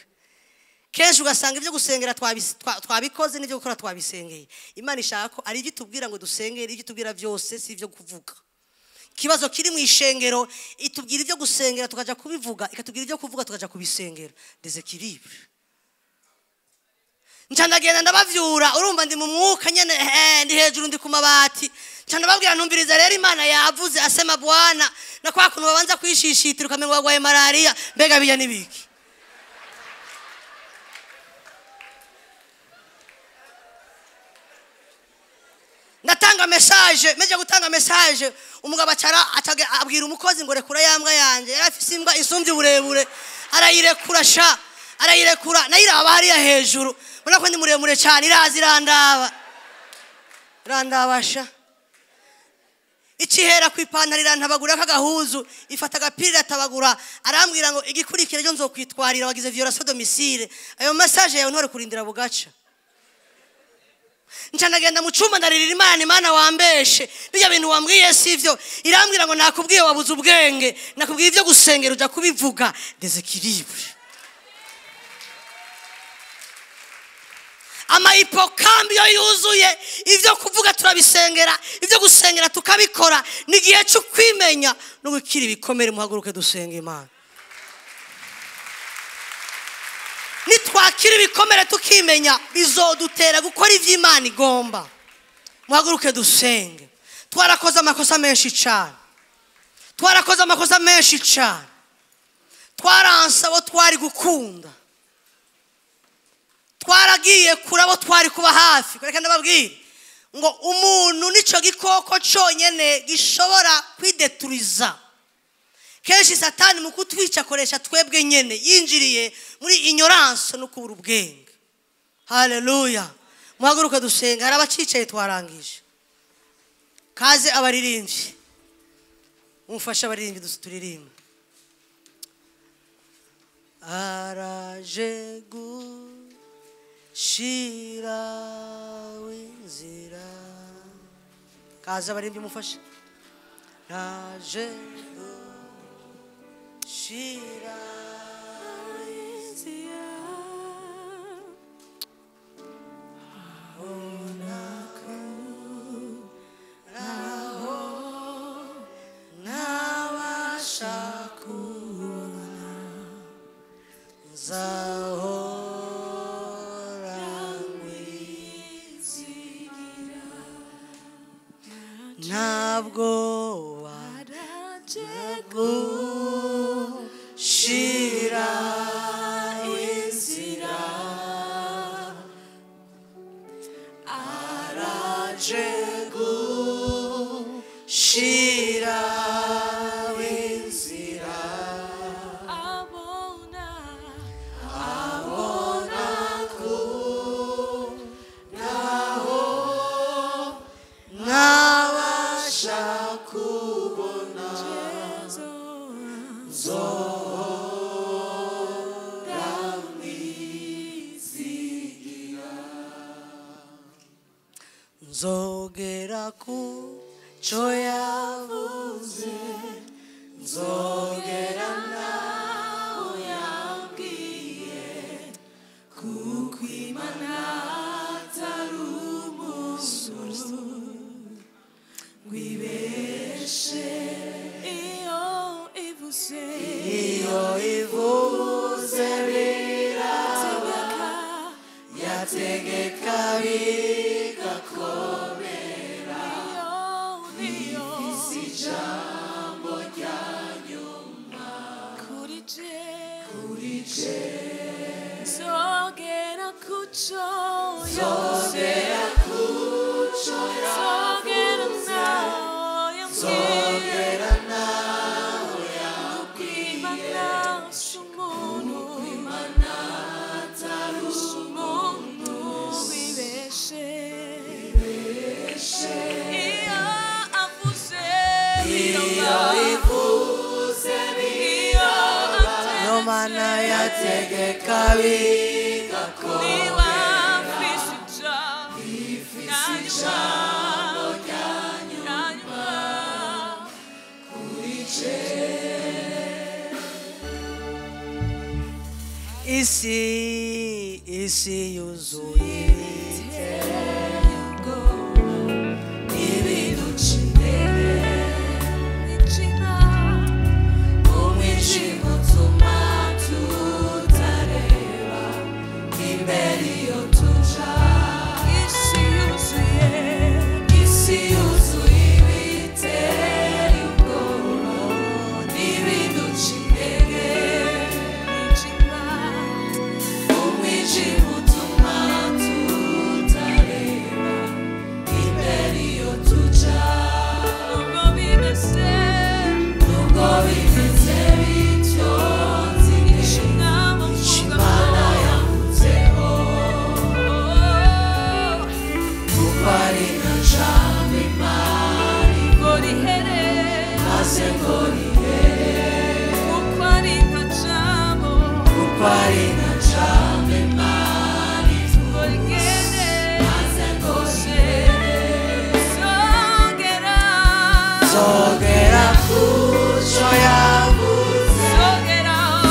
kenshi ugasanga ibyo gusengera twabikoze n'ibyo gukora twabisengeye Imana ishaka ko ari igitubwira ngo dusengere igitubwira byose si ibyo kuvuga kibazo kiri mu ishengero itubwira ibyo gusengera tukaja kubivuga ikatubwira ibyo kuvuga tukaja kubisengera déséquilibre ncandagenda ndabavyura urumva ndi mu mwuka nyene ndi hejuru ndi ku mabati candababwira ntumviriza rero Imana yavuze asema Bwana na kwa kuntu babanza kwishishitira ukamengo bagwaye malaria mbega biya nibiki natanga message meje gutanga message umugabo abwira umukozi ngo rekura yambwa yanje yarafise imbwa isumvye uburebure arayirekura nayiraba hariya hejuru bona ko ndi muremure cyane irandabasha ikihera ku ipantaro irantabagura kagahuzu ifata agapira tabagura arambwira ngo igikurikira cyo nzokwitwarira wagize violation domicile ayo message yawe ntore kurindira bugaca ncandagenda mu cuma ndarira Imana wambeshe bijya bintu wambwiye sivyo irambwira ngo nakubwiye wabuze ubwenge nakubwiye ibyo gusengera uja kubivuga déséquilibre ama hipokambi yo yuzuye ibyo kuvuga turabisengera ibyo gusengera tukabikora nigihe cyo kwimenya no gukira ibikomere muhaguruke dusenga Imana nitwakira ibikomere tukimenya bizodutera gukora ivy'Imana igomba muhaguruke dusenge twarakoze amakosa menshi cyane twaransa abo twari gukunda twaragiye kurabo twari kuba hafi reka ndababwira ngo umuntu nico gikoko cyonyene gishobora kwideturiza kenshi satani mu kutwica akoresha twebwe nyene yinjiriye muri ignorance no kubura ubwenge haleluya muhaguruka dusenga hari abacicaye twarangije kaze abaririmbyi umfasha abaririmbyi dusuturirimba araje gushira w'inzira kaze abaririmbyi umufasha araje Shira izia onaku raho nawashakuna zahora wizigira ntabwo warajagu Shira inzira araje gushira inzira abona kuco yavuze nzogera naho yambwiye kuko Imana atari umuntu wibeshe iyo ivuze biraba yategeka bigakomera ifise ijambo rya nyuma kuri je zogera kuco zogera naho yambwiye kuko Imana atari umuntu wibeshe iyo ivuze biraba yo Mana yategeka bigakomera ifise ijambo rya nyuma kuri je isi yuzuye ibitego ibiducire umwijima utuma tutareba imbere iyo tuja isi yuzuye ibiteye ubwoba n'ibiduca intege umwijima utuma tutareba imbere iyo tuja nubwo bimeze bityo nzi Imana yavutseho kuko ari nka jambo Imana ngo rihere maze ngo rihere kuko ari nka jambo Imana ngo rigende maze ngo rihere zogera kuco yavuze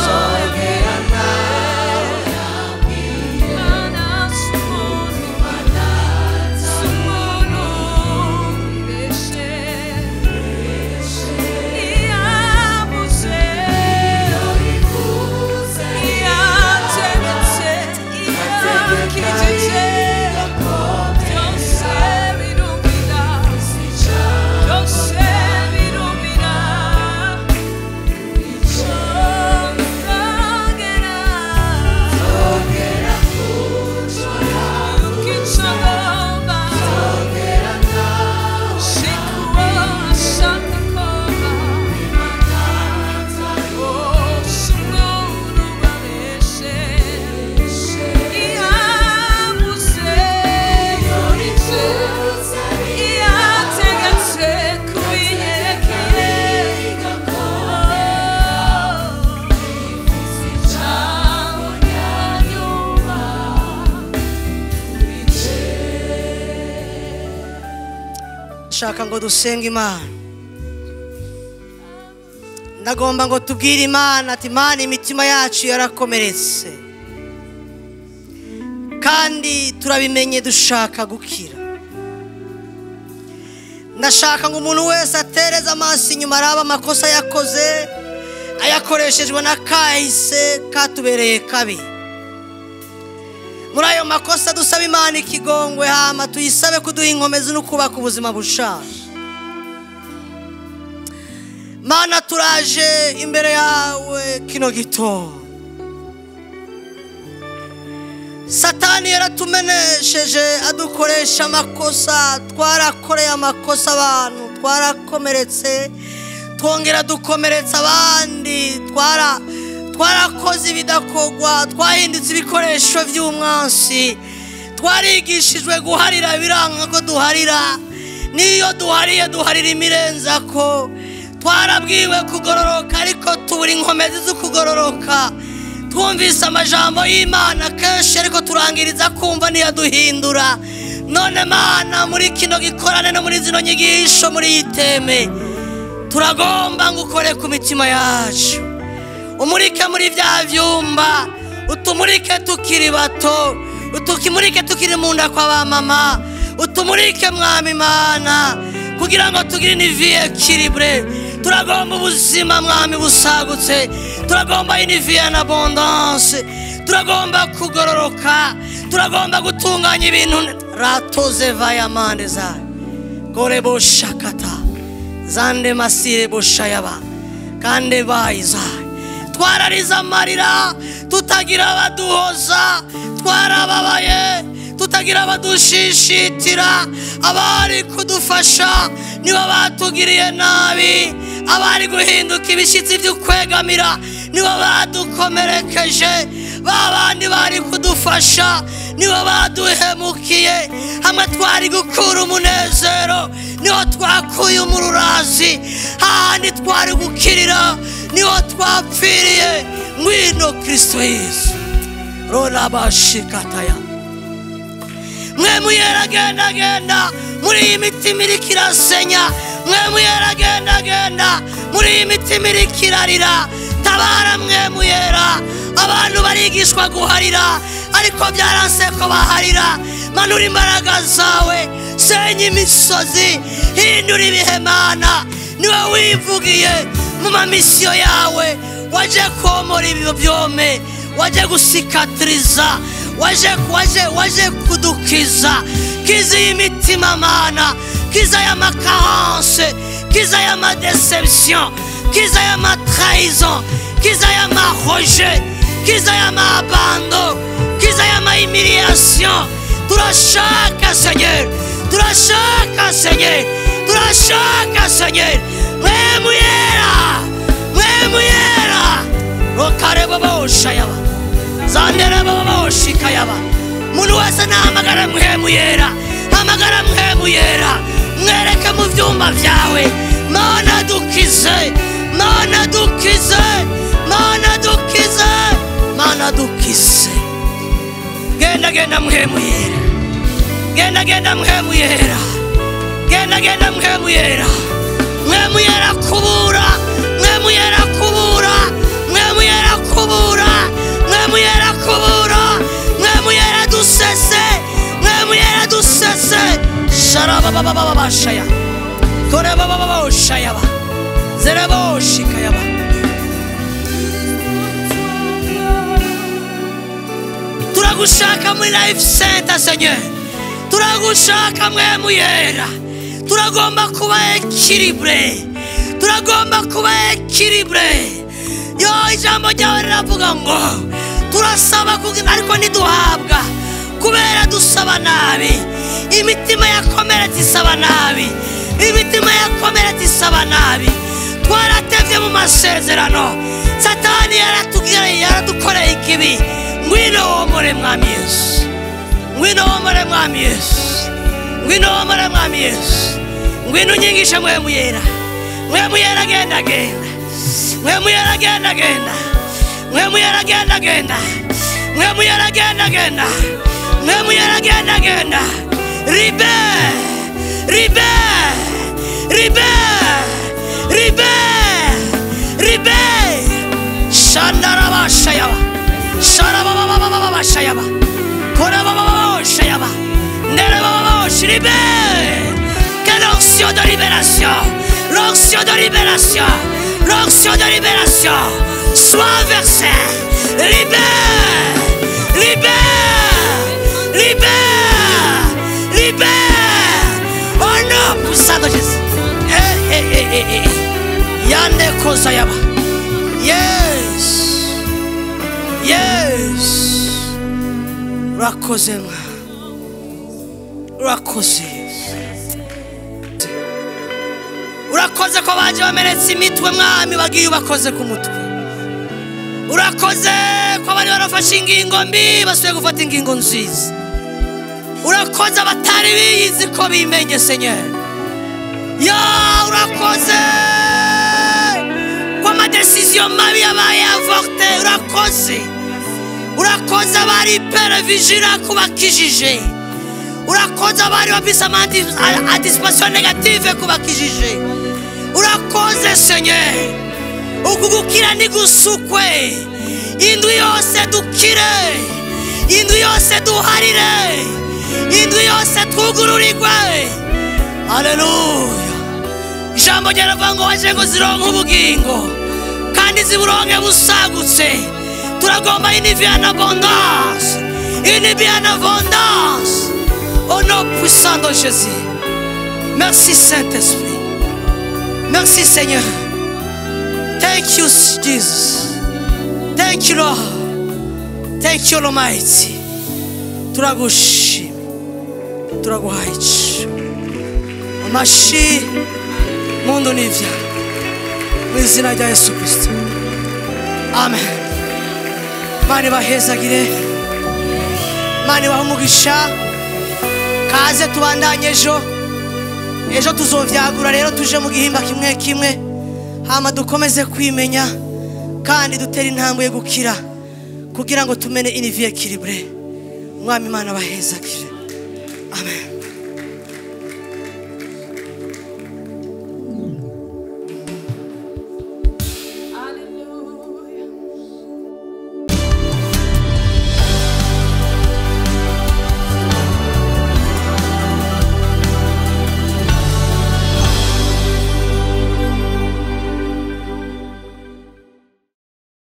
zogera naho yambwiye Imana s'umuntu wibeshe iyavuze iyategetse iyakijije byose birumvira byose birumvira zogera kuco yavuze zogera naho shikuwa ashaka koba Imana atari umuntu wibeshe iyavuze iyategetse kubinyerekeye ifise ijambo rya nyuma kuri je. Shaka ngo dusenge Imana, ndagomba ngo tubwire Imana ati Imana imitima yacu yarakomeretse kandi turabimenye dushaka gukira. Ndashaka ngo umuntu wese atereze amaso inyuma araba amakosa yakoze ayakoreshejwe na kahise katubereye kabi. Muri ayo makosa dusaba Imana ikigongwe hama tuyisabe kuduha inkomezi no kubaka ubuzima bushaje. Mana turaje imbere yawe kino gitondo. Satani yaratumenesheje adukoresha amakosa, twarakoreye amakosa abantu, twarakomeretse, twongera dukomeretsa abandi, twarakoze ibidakogwa, twahindutse ibikoresho by'umwansi, twarigishijwe guharira biranga ko duharira, niyo duhariye duharira imirenza ko, twarabwiwe kugororoka ariko tubura inkomezi zo kugororoka. Twumvise amajambo y'Imana kenshi ariko turangiriza kumva niyaduhindura. none Mana muri kino gikorane no muri zino nyigisho muri iteme turagomba ngukore ku mitima yacu umurike muri bya vyumba utumurike tukiri bato utukimurike tukiri munda kwa ba mama utumurike mwami Mana kugira ngo tugire ni vie équilibrée turagomba ubuzima mwami busagutse turagomba une vie en abondance turagomba kugororoka turagomba gutunganya ibintu ratoze vaya mande za gorebo shakata zande masire boshayaba kande bayiza twarariza amarira tutagira abaduhoza twarababaye tutagira abadushishitira abari kudufasha nibo batugiriye nabi abari guhinduka ibishitsi by'ukwegamira nibo badukomerekeje babandi bari kudufasha nibo baduhemukiye hamwe twari gukura umunezero niho twakuye umururazi handi twari gukirira niho twapfiriye ngwino Kristo Yesu rola bashikataya mwe muyera genda muri iyi mitima iri kirasenya mwe muyera genda muri iyi mitima iri kirarira tabara mwe muyera abantu barigishwa guharira ariko byaranse ko baharira manura imbaraga zawe senya imisozi hindura ibihe Mana niwe wivugiye mu mamisiyo yawe waje komora ibibo byome waje gusikatiriza waje kudukiza kiza imitima Mana kiza ya macarence kiza ya ma déception kiza ya ma trahison kiza ya ma rejet kiza ya ma abandon kiza ya ma humiliation turashaka Seigneur turashaka Seigneur turashaka Seigneur mwe muyera rokare baba oshayaba zandere baba oshikayaba muntu wese namagara mwe muyera amagara mwe muyera mwereke mu vyumba vyawe Mana dukize Mana dukize Mana dukize Mana dukize genda mwe muyera genda mwe muyera genda mwe muyera mwe muyera kubura mwe muyera kubura mwe muyera kubura mwe muyera kubura mwe muyera dusese mwe muyera dusese sharaba baba bashaya kore baba oshayaba zereba oshikayaba turagushaka muri life center Seigneur turagushaka mwe muyera turagomba kuba équilibré turagomba kuba équilibré yo ijambo ryawe riravuga ngo turasaba kugira ariko ntiduhabwa kubera dusaba nabi imitima yakomeretse isaba nabi imitima yakomeretse isaba nabi twaratevye mu masezerano satani yaradukoreye ikibi ngwino womore mwami Yesu ngwino womore mwami Yesu ngwino womore mwami Yesu ngwino unyigishe mwe muyera genda mwe muyera genda mwe muyera genda mwe muyera genda mwe muyera genda ribe shandaraba shayaba sharaba shayaba kora baba shayaba ndere baba shribe que l'onction de libération l'onction de libération l'onction de libération soit versée libère au nom puissant de Jésus yande kosa yaba yes urakoze urakoze ko baje bamenetse imitwe mwami bagiye bakoze ku mutwe urakoze ko bari barafashe ingingo mbi basuye gufata ingingo nziza urakoze abatari biyizi ko bimenye Seigneur ya urakoze ko amadecision mabi yabaye avorté urakoze abari Père vigila kubakijije urakoze abari bafise anticipation negative kubakijije. Urakoze Seigneur, ukugukira nigusukwe, indu yose dukire, indu yose duharire, indu yose twugururirwe. Haleluya. Ijambo ryaravuga ngo waje ngo zironke ubugingo kandi ziburonke busagutse. Turagomba une vie en abondance, une vie en abondance, au nom puissant de Jésus. Merci Saint-Esprit, merci Seigneur. Thank you Jesus, thank you Lord, thank you Almighty. Turagushima, turaguhaye amashi mundu n'ivya mu izina rya Yesu Kristo, amen. Mani bahezagire, mani bahumugisha. Kaze tubandanye ejo tuzovyagura rero, tuje mu gihimba kimwe kimwe, hama dukomeze kwimenya kandi dutera intambwe yo gukira kugira ngo tumene une vie équilibrée. Mwami Imana bahezagire, amen.